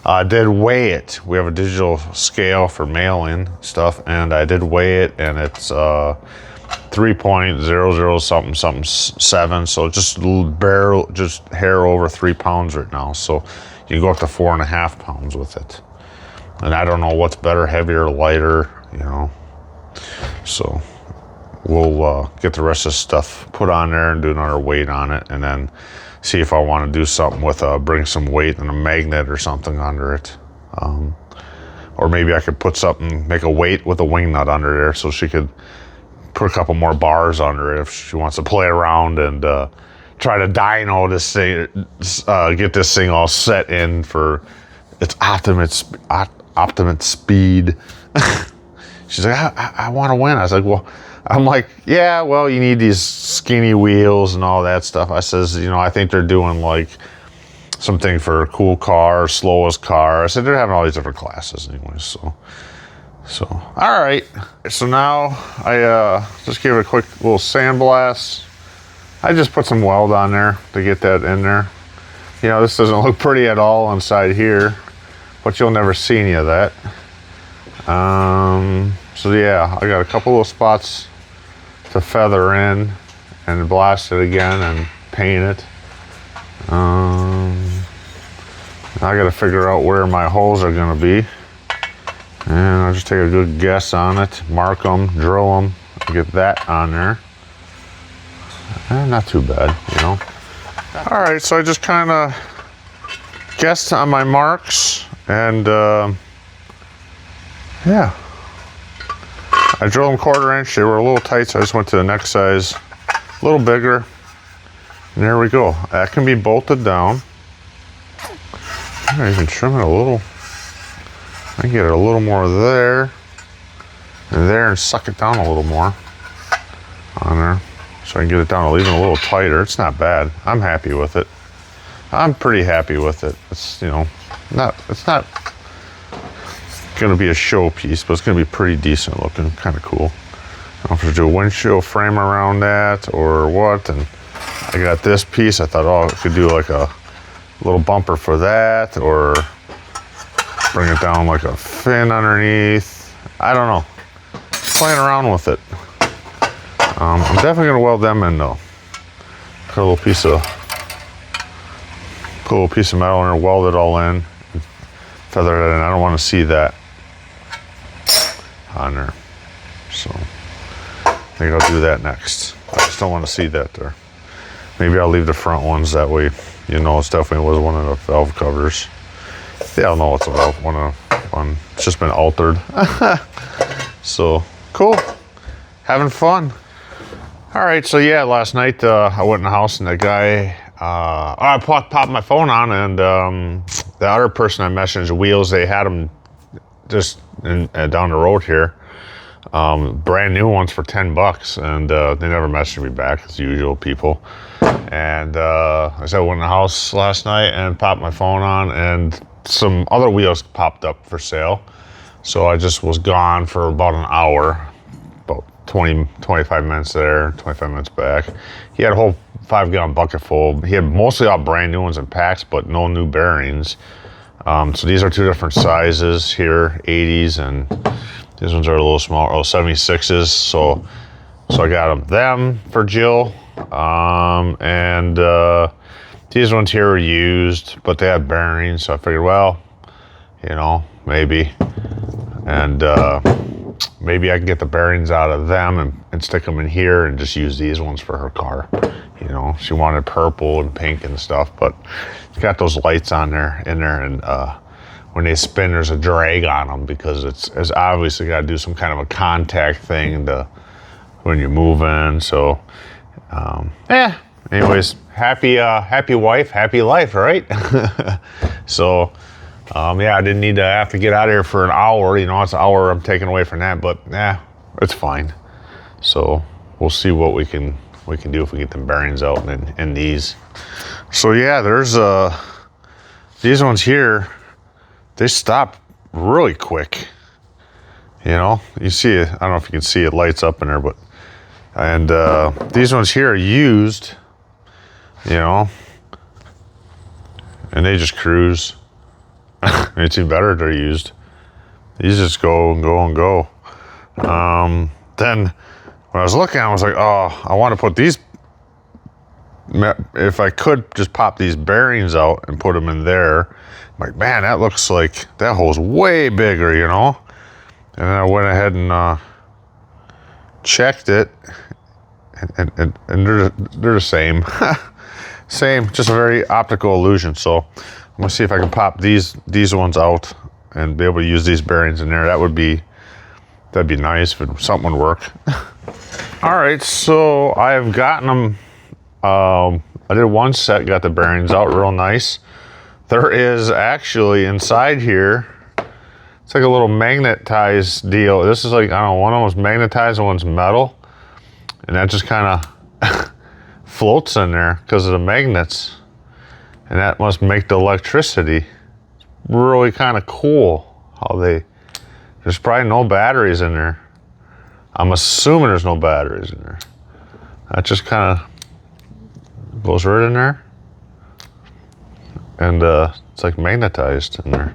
I did weigh it. We have a digital scale for mailing stuff, and I did weigh it, and it's 3.00 something 7, so just hair over 3 pounds right now. So you can go up to 4.5 pounds with it, and I don't know what's better, heavier, lighter, you know. So we'll get the rest of the stuff put on there and do another weight on it, and then see if I want to do something with bring some weight and a magnet or something under it, or maybe I could put something, make a weight with a wing nut under there, so she could put a couple more bars under it if she wants to play around and try to dyno this thing, get this thing all set in for its optimum speed. She's like, I want to win. I was like, well, yeah, well, you need these skinny wheels and all that stuff. I says, you know, I think they're doing like something for a cool car, slowest car. I said, they're having all these different classes anyway, so all right. So now I just gave it a quick little sandblast. I just put some weld on there to get that in there. You know, this doesn't look pretty at all inside here, but you'll never see any of that. So yeah, I got a couple little spots to feather in and blast it again and paint it. I got to figure out where my holes are going to be, and I'll just take a good guess on it, mark them, drill them, get that on there. Not too bad, you know. All right, so I just kind of guessed on my marks, and yeah, I drilled them 1/4 inch. They were a little tight, so I just went to the next size, a little bigger, and there we go. That can be bolted down. I can trim it a little. I can get it a little more there and there, and suck it down a little more on there, so I can get it down even a little tighter. It's not bad. I'm happy with it. I'm pretty happy with it. It's, you know, it's not going to be a showpiece, but it's going to be pretty decent looking, kind of cool. I don't know if I should do a windshield frame around that or what. And I got this piece. I thought, oh, I could do like a little bumper for that, or bring it down like a fin underneath. I don't know. Playing around with it. I'm definitely going to weld them in though. Put a little piece of metal in there, weld it all in, feather it in. I don't want to see that on there. So I think I'll do that next. I just don't want to see that there. Maybe I'll leave the front ones that way. You know, it's definitely was one of the valve covers. Yeah, I'll know it's a valve one. It's just been altered. So cool, having fun. All right, so yeah, last night I went in the house and the guy, I popped my phone on, and the other person I messaged, wheels, they had them just down the road here. Brand new ones for $10, and they never messaged me back as usual, people. And I said I went in the house last night and popped my phone on, and some other wheels popped up for sale. So I just was gone for about an hour, about 25 minutes there, 25 minutes back. He had a whole 5-gallon bucket full. He had mostly all brand new ones in packs, but no new bearings. So these are 2 different sizes here, 80s, and these ones are a little smaller, 76s. So I got them for Jill. And these ones here are used, but they have bearings. So I figured, well, you know, maybe. And maybe I can get the bearings out of them and stick them in here and just use these ones for her car. You know, she wanted purple and pink and stuff, but it's got those lights on there, and when they spin, there's a drag on them because it's obviously got to do some kind of a contact thing when you're moving. So, yeah. Anyways, happy wife, happy life, right? So, yeah, I didn't need to have to get out of here for an hour. You know, it's an hour I'm taking away from that, but yeah, it's fine. So we'll see what we can do if we get the bearings out in these. So yeah, there's these ones here. They stop really quick. You know, you see it. I don't know if you can see it lights up in there, but and these ones here are used. You know, and they just cruise. It's even better they're used. These just go and go and go. Then when I was looking, I was like, oh, I want to put these, if I could just pop these bearings out and put them in there. I'm like, man, that looks like that hole's way bigger, you know? And then I went ahead and checked it, and they're the same. Same, just a very optical illusion. So I'm gonna see if I can pop these ones out and be able to use these bearings in there. That'd be nice if something would work. All right, so I have gotten them. I did one set, got the bearings out real nice. There is actually inside here, it's like a little magnetized deal. This is like, I don't know, one of them was magnetized and one's metal. And that just kind of floats in there because of the magnets. And that must make the electricity. Really kind of cool how there's probably no batteries in there. I'm assuming there's no batteries in there. That just kind of goes right in there. And it's like magnetized in there.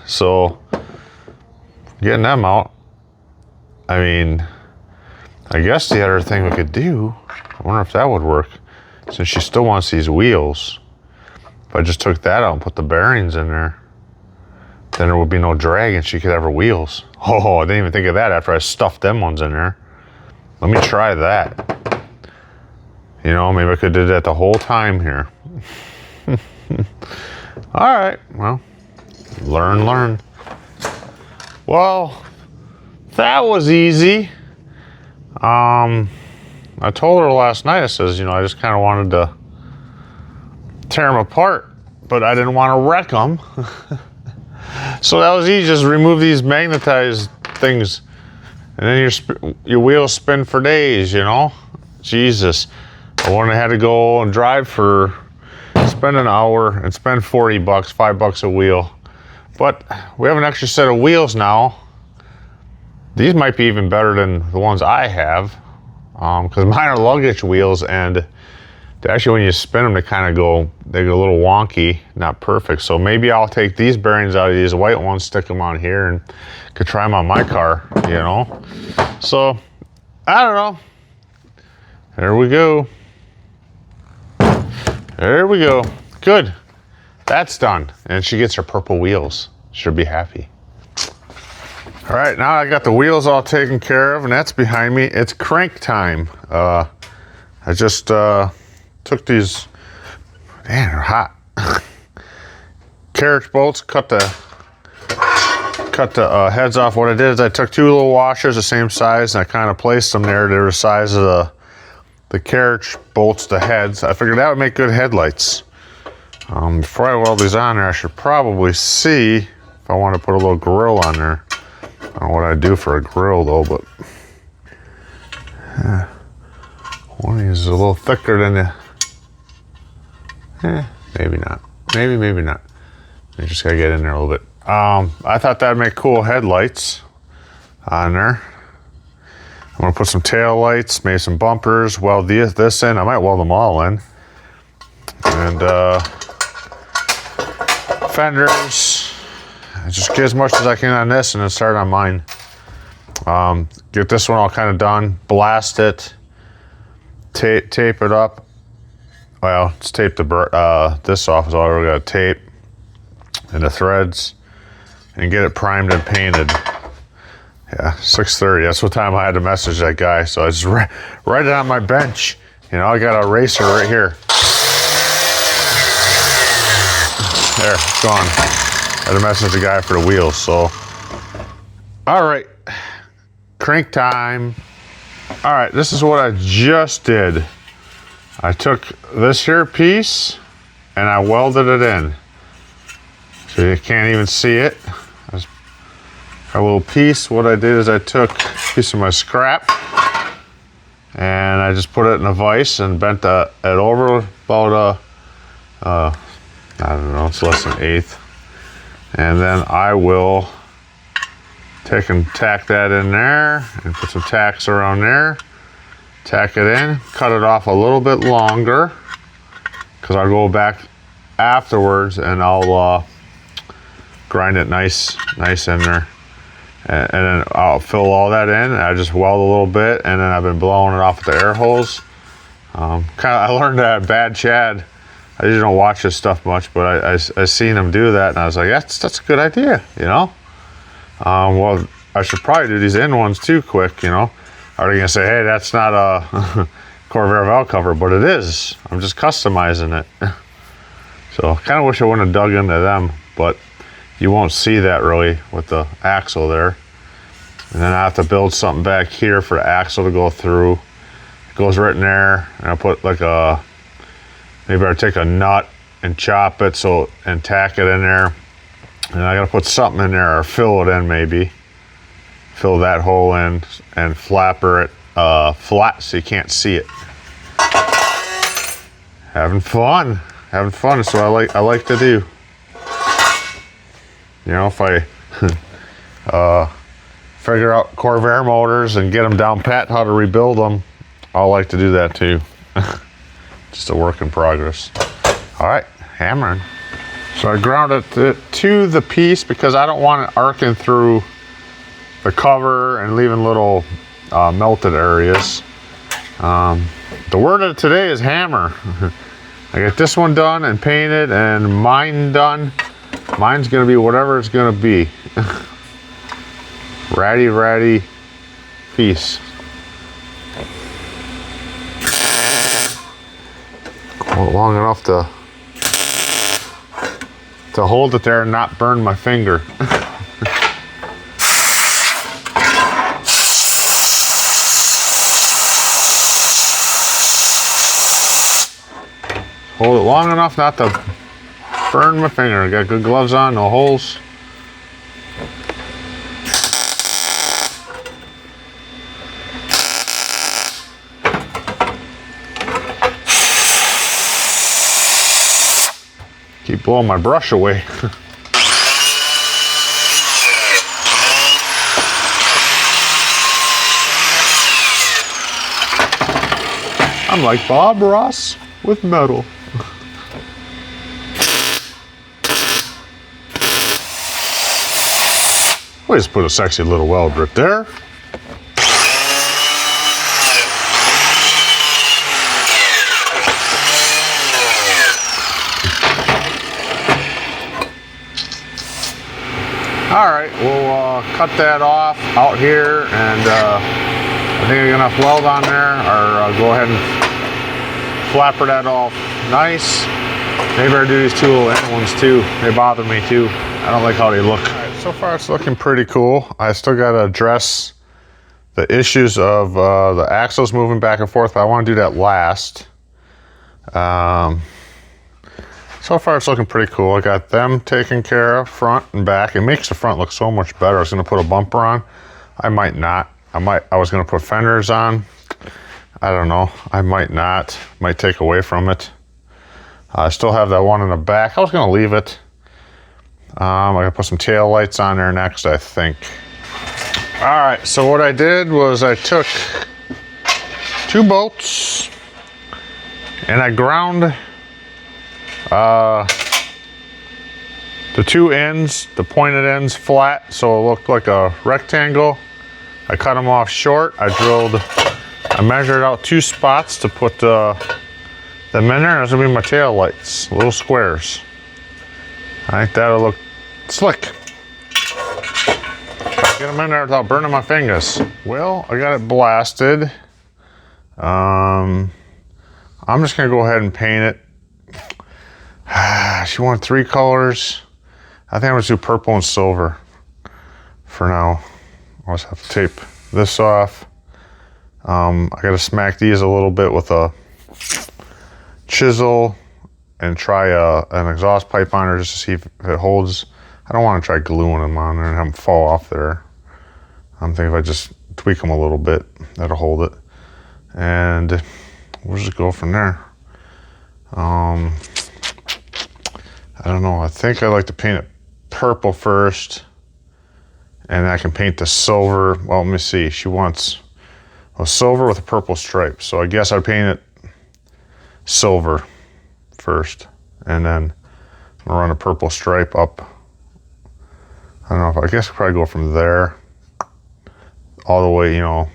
So getting them out, I mean, I guess the other thing we could do, I wonder if that would work, since she still wants these wheels. If I just took that out and put the bearings in there, then there would be no drag and she could have her wheels. Oh, I didn't even think of that after I stuffed them ones in there. Let me try that. You know, maybe I could do that the whole time here. All right, well, learn. Well, that was easy. I told her last night, I says, you know, I just kind of wanted to tear them apart, but I didn't want to wreck them. So that was easy. Just remove these magnetized things, and then your wheels spin for days, you know? Jesus. I wouldn't have had to go and drive spend an hour and spend $40, $5 a wheel. But we have an extra set of wheels now. These might be even better than the ones I have, because mine are luggage wheels, and actually when you spin them, they go a little wonky, not perfect. So maybe I'll take these bearings out of these white ones, stick them on here, and could try them on my car, you know? So, I don't know. There we go. There we go. Good. That's done. And she gets her purple wheels. She'll be happy. All right, now I got the wheels all taken care of, and that's behind me. It's crank time. I just took these, man, they're hot. Carriage bolts, cut the heads off. What I did is I took 2 little washers the same size, and I kind of placed them there. They were the size of the carriage bolts, the heads. I figured that would make good headlights. Before I weld these on there, I should probably see if I want to put a little grill on there. I don't know what I'd do for a grill though, but one of these is a little thicker than the, maybe not. Maybe not. I just gotta get in there a little bit. I thought that'd make cool headlights on there. I'm gonna put some tail lights, maybe some bumpers, weld this in. I might weld them all in. And fenders. Just get as much as I can on this and then start on mine. Get this one all kind of done. Blast it. Tape it up. Well, let's tape this off is all we got to tape. And the threads. And get it primed and painted. Yeah, 6:30. That's what time I had to message that guy. So I just write it on my bench. You know, I got a eraser right here. There, it's gone. I had to message the guy for the wheels, so. All right, crank time. All right, this is what I just did. I took this here piece and I welded it in. So you can't even see it. A little piece. What I did is I took a piece of my scrap and I just put it in a vise and bent it over about I don't know, it's less than 1/8. And then I will take and tack that in there and put some tacks around there. Tack it in, cut it off a little bit longer because I'll go back afterwards and I'll grind it nice in there. And then I'll fill all that in. I just weld a little bit, and then I've been blowing it off with the air hose. I learned that at Bad Chad. I usually don't watch this stuff much, but I seen him do that, and I was like, that's a good idea, you know. Well, I should probably do these in ones too quick, you know. Are they gonna say, hey, that's not a Corvair valve cover, but it is. I'm just customizing it. So kind of wish I wouldn't have dug into them, but you won't see that really with the axle there. And then I have to build something back here for the axle to go through. It goes right in there, and I put like maybe I take a nut and chop it and tack it in there. And I gotta put something in there or fill it in maybe. Fill that hole in and flapper it flat so you can't see it. Having fun is what I like to do. You know, if I figure out Corvair motors and get them down pat how to rebuild them, I like to do that too. Just a work in progress. All right, hammering. So I grounded it to the piece because I don't want it arcing through the cover and leaving little melted areas. The word of today is hammer. I got this one done and painted and mine done. Mine's gonna be whatever it's gonna be. Ratty piece. Long enough to hold it there and not burn my finger. Hold it long enough not to burn my finger. I got good gloves on, no holes. Keep blowing my brush away. I'm like Bob Ross with metal. We just put a sexy little weld right there. All right, we'll cut that off out here, and I think I got enough weld on there, or go ahead and flapper that off nice. Maybe I do these two little end ones too. They bother me too. I don't like how they look. All right, so far it's looking pretty cool. I still got to address the issues of the axles moving back and forth, but I want to do that last. So far it's looking pretty cool. I got them taken care of, front and back. It makes the front look so much better. I was gonna put a bumper on. I might not. I was gonna put fenders on. I don't know. I might not. Might take away from it. I still have that one in the back. I was gonna leave it. I'm gonna put some tail lights on there next, I think. All right, so what I did was I took 2 bolts and I ground the 2 ends, the pointed ends flat, so it looked like a rectangle. I cut them off short. I measured out 2 spots to put them in there. Those will be my tail lights, little squares. I think that'll look slick. Get them in there without burning my fingers. Well, I got it blasted. I'm just gonna go ahead and paint it. She wanted 3 colors. I think I'm gonna do purple and silver for now. I'll just have to tape this off. I gotta smack these a little bit with a chisel and try an exhaust pipe on there just to see if it holds. I don't want to try gluing them on there and have them fall off there. I'm thinking if I just tweak them a little bit, that'll hold it. And we'll just go from there. I don't know, I think I like to paint it purple first, and I can paint the silver. Well, let me see, she wants a silver with a purple stripe. So I guess I'd paint it silver first, and then I'll run a purple stripe up. I don't know, if I guess I'll probably go from there all the way, you know,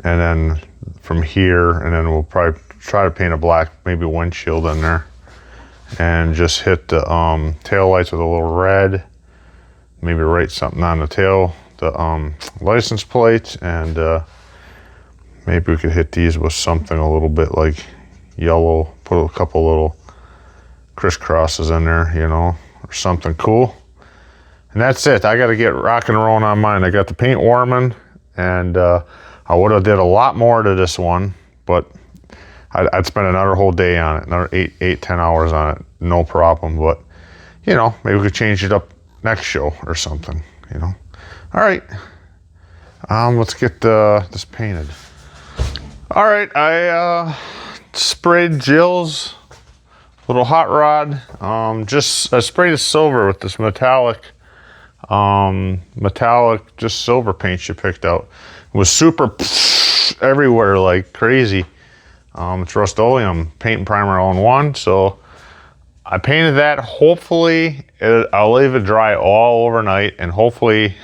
and then from here, and then we'll probably try to paint a black, maybe windshield in there, and just hit the tail lights with a little red. Maybe write something on the tail, the license plate, and maybe we could hit these with something a little bit like yellow. Put a couple little crisscrosses in there, you know, or something cool. And that's it. I got to get rocking and rolling on mine. I got the paint warming, and I would have did a lot more to this one, but I'd spend another whole day on it, another 10 hours on it, no problem. But, you know, maybe we could change it up next show or something, you know. All right, let's get this painted. All right, I sprayed Jill's little hot rod. I sprayed the silver with this metallic just silver paint she picked out. It was super everywhere like crazy. It's Rust-Oleum paint and primer all in one. So I painted that. Hopefully I'll leave it dry all overnight, and hopefully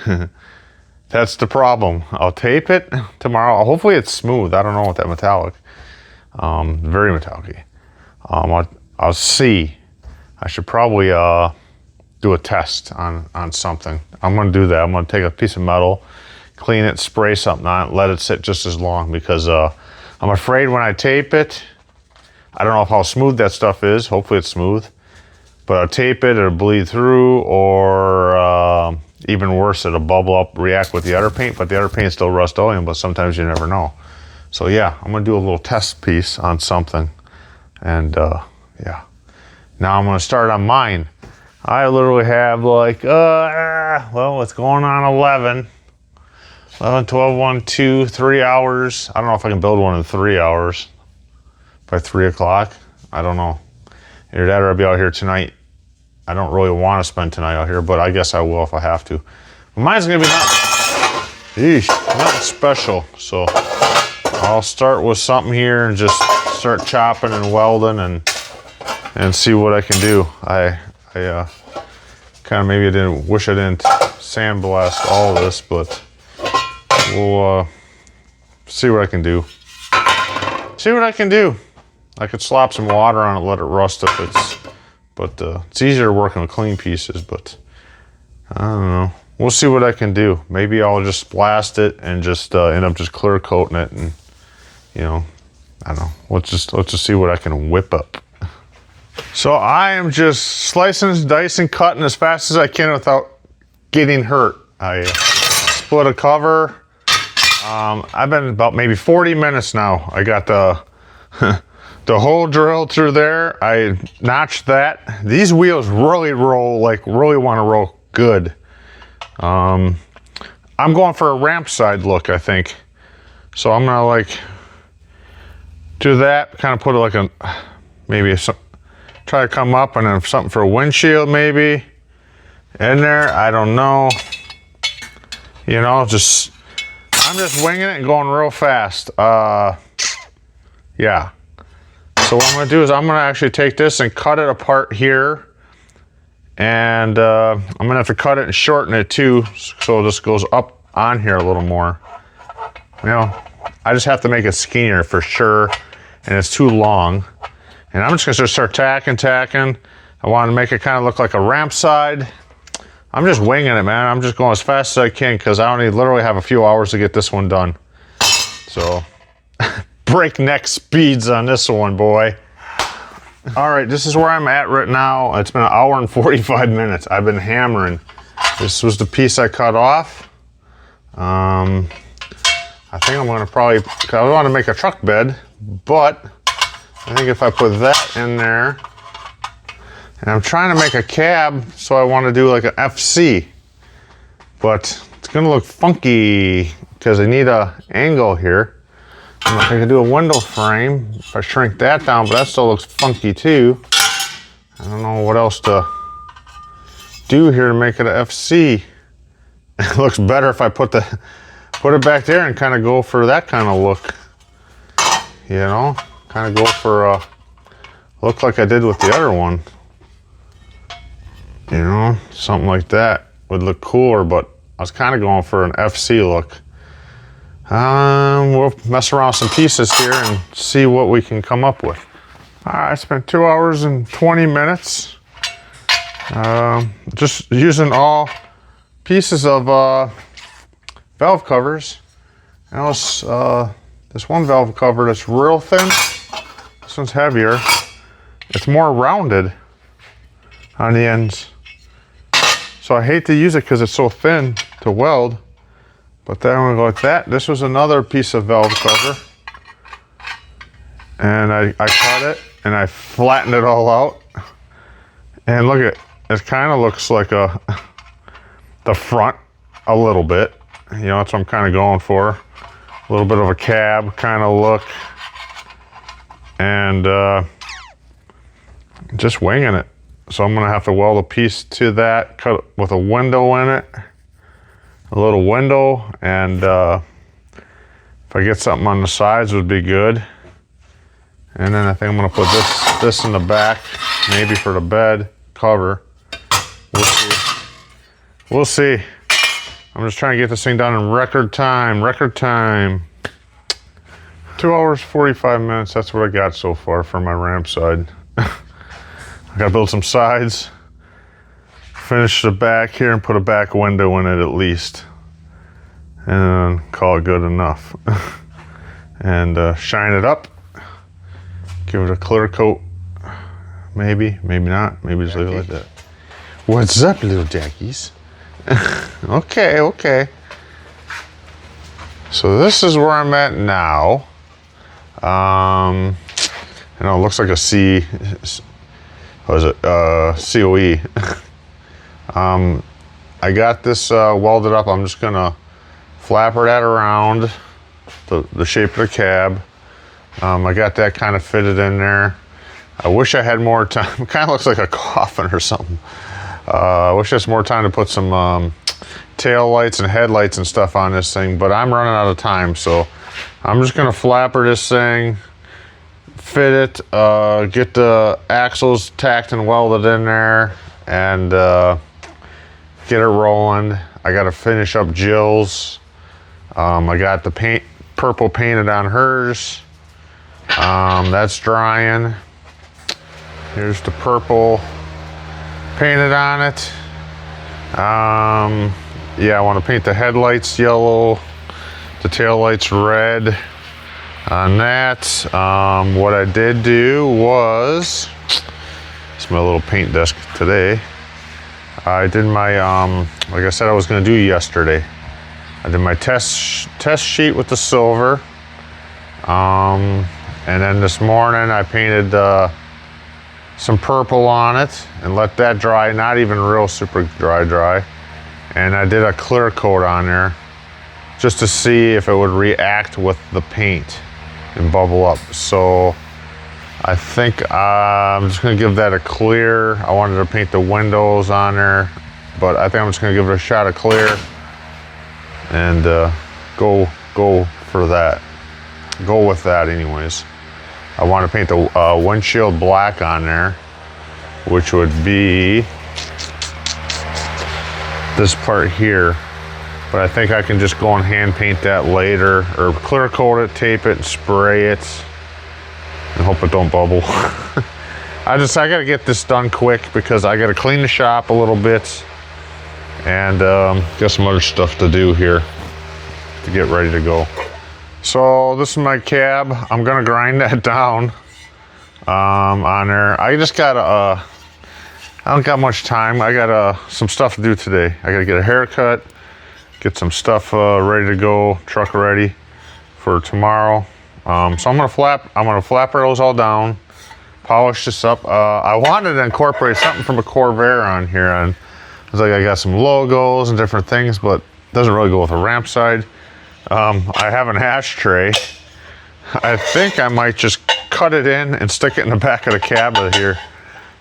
that's the problem. I'll tape it tomorrow. Hopefully it's smooth. I don't know what that metallic, very metallic. I'll see. I should probably do a test on something. I'm gonna do that. I'm gonna take a piece of metal, clean it, spray something on it, let it sit just as long, because I'm afraid when I tape it, I don't know how smooth that stuff is. Hopefully it's smooth, but I'll tape it, it'll bleed through, or even worse, it'll bubble up, react with the other paint, but the other paint is still Rust-Oleum, but sometimes you never know. So yeah, I'm gonna do a little test piece on something, and yeah. Now I'm gonna start on mine. I literally have like, well, it's going on 11, 12, 1, 2, 3 hours. I don't know if I can build one in 3 hours by 3 o'clock. I don't know. Either that or I'll be out here tonight. I don't really want to spend tonight out here, but I guess I will if I have to. But mine's gonna be nothing special. So I'll start with something here and just start chopping and welding and see what I can do. I kind of maybe wish I didn't sandblast all of this, but we'll see what I can do. See what I can do. I could slop some water on it, let it rust if it's easier working with clean pieces, but I don't know. We'll see what I can do. Maybe I'll just blast it and just end up just clear coating it, and you know, I don't know. Let's just see what I can whip up. So I am just slicing and dicing, cutting as fast as I can without getting hurt. I split a cover. I've been about maybe 40 minutes now. I got the the hole drilled through there. I notched that. These wheels really roll, like really want to roll good. I'm going for a ramp side look, I think. So I'm gonna like do that, kind of put it like a, maybe try to come up and then something for a windshield maybe in there. I don't know. You know, I'm just winging it and going real fast. Yeah. So what I'm gonna do is I'm gonna actually take this and cut it apart here. And I'm gonna have to cut it and shorten it too, so this goes up on here a little more. You know, I just have to make it skinnier for sure, and it's too long. And I'm just gonna start tacking. I want to make it kind of look like a ramp side. I'm just winging it, man. I'm just going as fast as I can because I only literally have a few hours to get this one done. So, breakneck speeds on this one, boy. All right, this is where I'm at right now. It's been 1 hour and 45 minutes. I've been hammering. This was the piece I cut off. I think I'm gonna probably, I want to make a truck bed, but I think if I put that in there, and I'm trying to make a cab, so I want to do like an FC, but it's gonna look funky because I need an angle here. And if I could do a window frame, if I shrink that down, but that still looks funky too. I don't know what else to do here to make it an FC. It looks better if I put it back there and kind of go for that kind of look. You know, kind of go for a look like I did with the other one. You know, something like that would look cooler, but I was kind of going for an FC look. We'll mess around with some pieces here and see what we can come up with. I spent 2 hours and 20 minutes just using all pieces of valve covers. And this one valve cover that's real thin. This one's heavier. It's more rounded on the ends. So I hate to use it because it's so thin to weld. But then I'm gonna go like that. This was another piece of valve cover. And I cut it and I flattened it all out. And look at it, kind of looks like the front a little bit. You know, that's what I'm kind of going for. A little bit of a cab kind of look. And just winging it. So I'm gonna have to weld a piece to that, cut it with a window in it. A little window, and if I get something on the sides would be good. And then I think I'm gonna put this in the back, maybe for the bed cover. We'll see. We'll see. I'm just trying to get this thing done in record time. 2 hours, 45 minutes, that's what I got so far for my ramp side. I gotta build some sides. Finish the back here and put a back window in it at least, and then call it good enough. And shine it up, give it a clear coat, maybe not, maybe just leave it like that. What's up, little Jackies? Okay. So this is where I'm at now. You know, it looks like a what is it? COE. I got this welded up. I'm just gonna flapper that around the shape of the cab. I got that kind of fitted in there. I wish I had more time. It kind of looks like a coffin or something. I wish I had more time to put some tail lights and headlights and stuff on this thing, but I'm running out of time, so I'm just gonna flapper this thing, fit it, get the axles tacked and welded in there, and get it rolling. I gotta finish up Jill's. I got the purple painted on hers. That's drying. Here's the purple painted on it. Yeah, I want to paint the headlights yellow, the taillights red on that. What I did do was, it's my little paint desk today. I did my, like I said I was going to do yesterday. I did my test sheet with the silver. And then this morning I painted some purple on it and let that dry, not even real super dry. And I did a clear coat on there just to see if it would react with the paint and bubble up. So I think I'm just gonna give that a clear. I wanted to paint the windows on there, but I think I'm just gonna give it a shot of clear and go for that. Go with that anyways. I want to paint the windshield black on there, which would be this part here. But I think I can just go and hand paint that later, or clear coat it, tape it, and spray it, and hope it don't bubble. I gotta get this done quick because I gotta clean the shop a little bit and got some other stuff to do here to get ready to go. So this is my cab. I'm gonna grind that down on there. I just got I don't got much time. I got some stuff to do today. I gotta get a haircut, get some stuff ready to go, truck ready for tomorrow. So I'm gonna flap rails all down, polish this up. I wanted to incorporate something from a Corvair on here, and it's like I got some logos and different things, but it doesn't really go with a ramp side. I have an ashtray. I think I might just cut it in and stick it in the back of the cab here,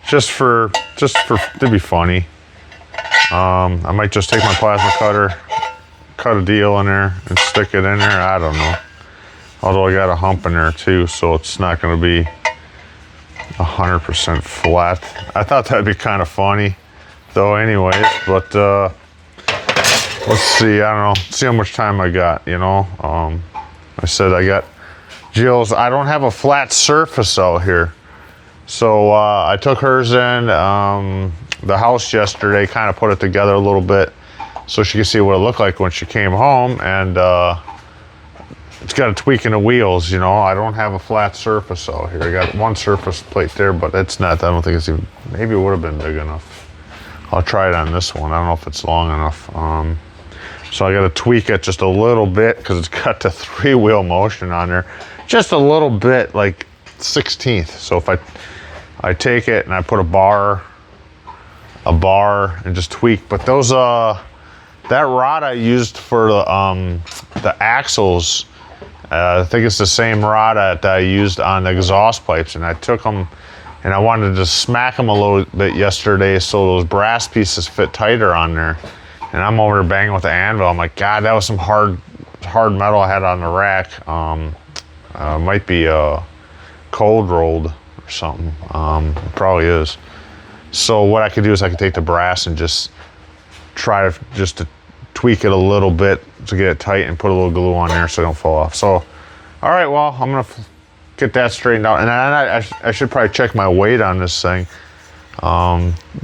just for to be funny. I might just take my plasma cutter, cut a deal in there and stick it in there. I don't know. Although I got a hump in there too, so it's not going to be 100% flat. I thought that'd be kind of funny, though. Anyways, but. Let's see, I don't know, see how much time I got, you know. I said I got Jill's. I don't have a flat surface out here. So I took hers in the house yesterday, kind of put it together a little bit so she could see what it looked like when she came home. And it's got a tweak in the wheels, you know. I don't have a flat surface out here. I got one surface plate there, but it's not, I don't think it's even, maybe it would have been big enough. I'll try it on this one. I don't know if it's long enough. So I got to tweak it just a little bit because it's got the 3-wheel motion on there. Just a little bit, like 1/16. So if I take it and I put a bar and just tweak. But those that rod I used for the axles, I think it's the same rod that I used on the exhaust pipes, and I took them and I wanted to smack them a little bit yesterday so those brass pieces fit tighter on there. And I'm over there banging with the anvil. I'm like, God, that was some hard metal I had on the rack. Might be cold rolled or something. It probably is. So what I could do is I could take the brass and just try to tweak it a little bit to get it tight and put a little glue on there so it don't fall off. So, all right, well, I'm gonna get that straightened out. And I should probably check my weight on this thing.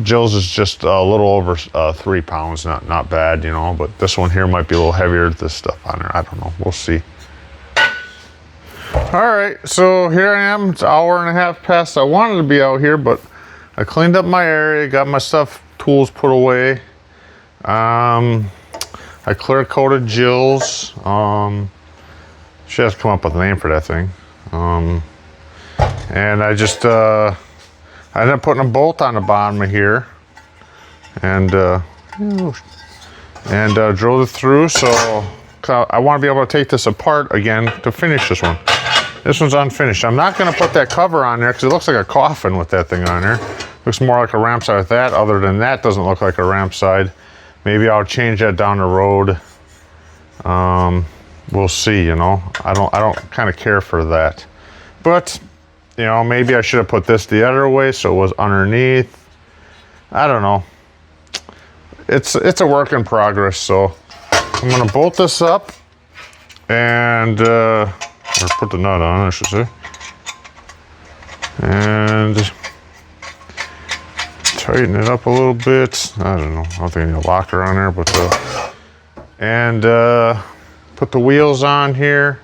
Jill's is just a little over 3 pounds, not bad, you know, but this one here might be a little heavier, this stuff on there. I don't know, we'll see. All right, so here I am. It's an hour and a half past. I wanted to be out here, but I cleaned up my area, got my tools put away. I clear coated Jill's. She has to come up with a name for that thing. And I just I ended up putting a bolt on the bottom of here and drilled it through. So I want to be able to take this apart again to finish this one. This one's unfinished. I'm not going to put that cover on there because it looks like a coffin with that thing on there. Looks more like a ramp side with that. Other than that, doesn't look like a ramp side. Maybe I'll change that down the road. We'll see, you know. I don't kind of care for that. But, you know, maybe I should have put this the other way so it was underneath. I don't know. It's a work in progress, so I'm gonna bolt this up and or put the nut on, I should say. And tighten it up a little bit. I don't know. I don't think I need a locker on there, but and put the wheels on here.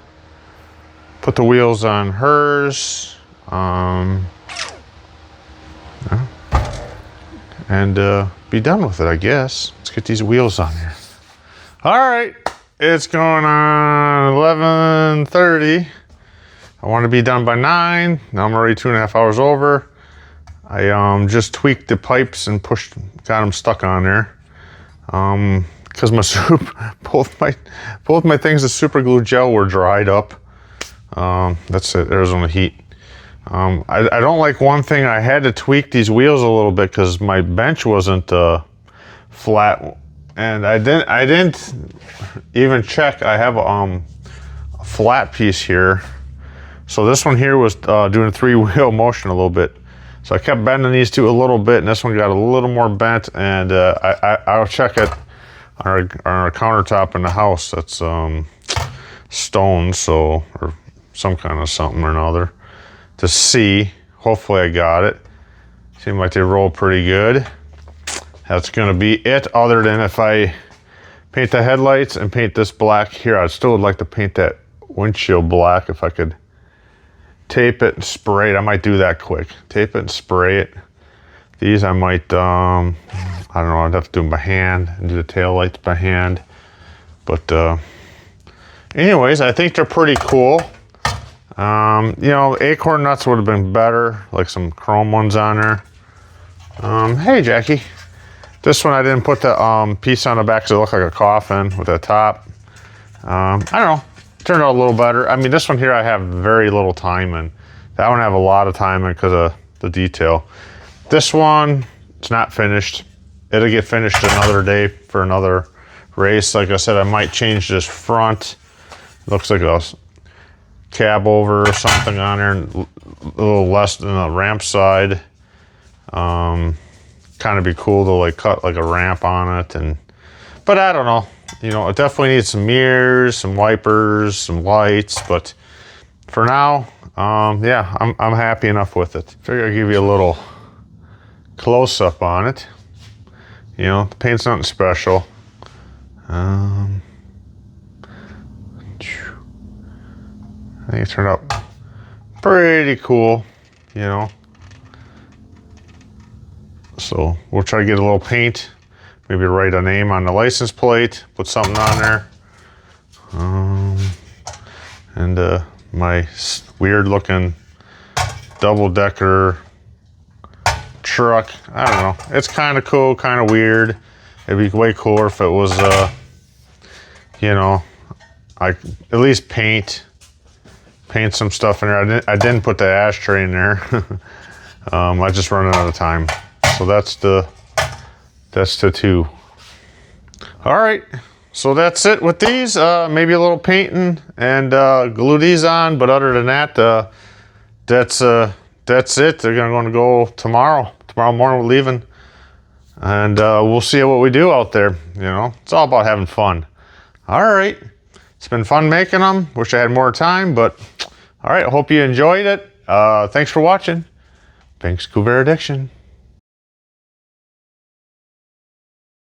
Put the wheels on hers. And be done with it, I guess. Let's get these wheels on here. All right, it's going on 11:30. I want to be done by 9. Now I'm already 2.5 hours over. I just tweaked the pipes and got them stuck on there. Because both my things of super glue gel were dried up. That's it. There's on the heat. I don't like one thing. I had to tweak these wheels a little bit because my bench wasn't flat, and I didn't even check. I have a flat piece here, so this one here was doing 3-wheel motion a little bit. So I kept bending these two a little bit, and this one got a little more bent. And I'll check it on our countertop in the house. That's stone, so or some kind of something or another. To see, hopefully I got it. Seem like they roll pretty good. That's gonna be it, other than if I paint the headlights and paint this black here. I still would like to paint that windshield black if I could tape it and spray it. I might do that quick. Tape it and spray it. These I might, I don't know, I'd have to do them by hand and do the tail lights by hand. But anyways, I think they're pretty cool. You know, acorn nuts would have been better, like some chrome ones on there. Hey, Jackie. This one I didn't put the piece on the back because it looked like a coffin with that top. I don't know. Turned out a little better. I mean, this one here I have very little time in. That one I have a lot of time in because of the detail. This one, it's not finished. It'll get finished another day for another race. Like I said, I might change this front. Looks like a cab over or something on there, a little less than the ramp side. Kind of be cool to like cut like a ramp on it, but I don't know. You know, it definitely needs some mirrors, some wipers, some lights, but for now, yeah, I'm happy enough with it. Figure I'll give you a little close up on it. You know, the paint's nothing special. I think it turned out pretty cool, you know. So we'll try to get a little paint, maybe write a name on the license plate, put something on there. And my weird looking double-decker truck, I don't know. It's kind of cool, kind of weird. It'd be way cooler if it was, you know, I at least paint some stuff in there. I didn't put the ashtray in there. I just running out of time. So that's the 2. All right, so that's it with these. Maybe a little painting and glue these on, but other than that, that's it. They're gonna go tomorrow. Tomorrow morning we're leaving, and we'll see what we do out there. You know, it's all about having fun. All right. It's been fun making them. Wish I had more time, but all right. I hope you enjoyed it. Thanks for watching. Thanks, Corvair Addiction.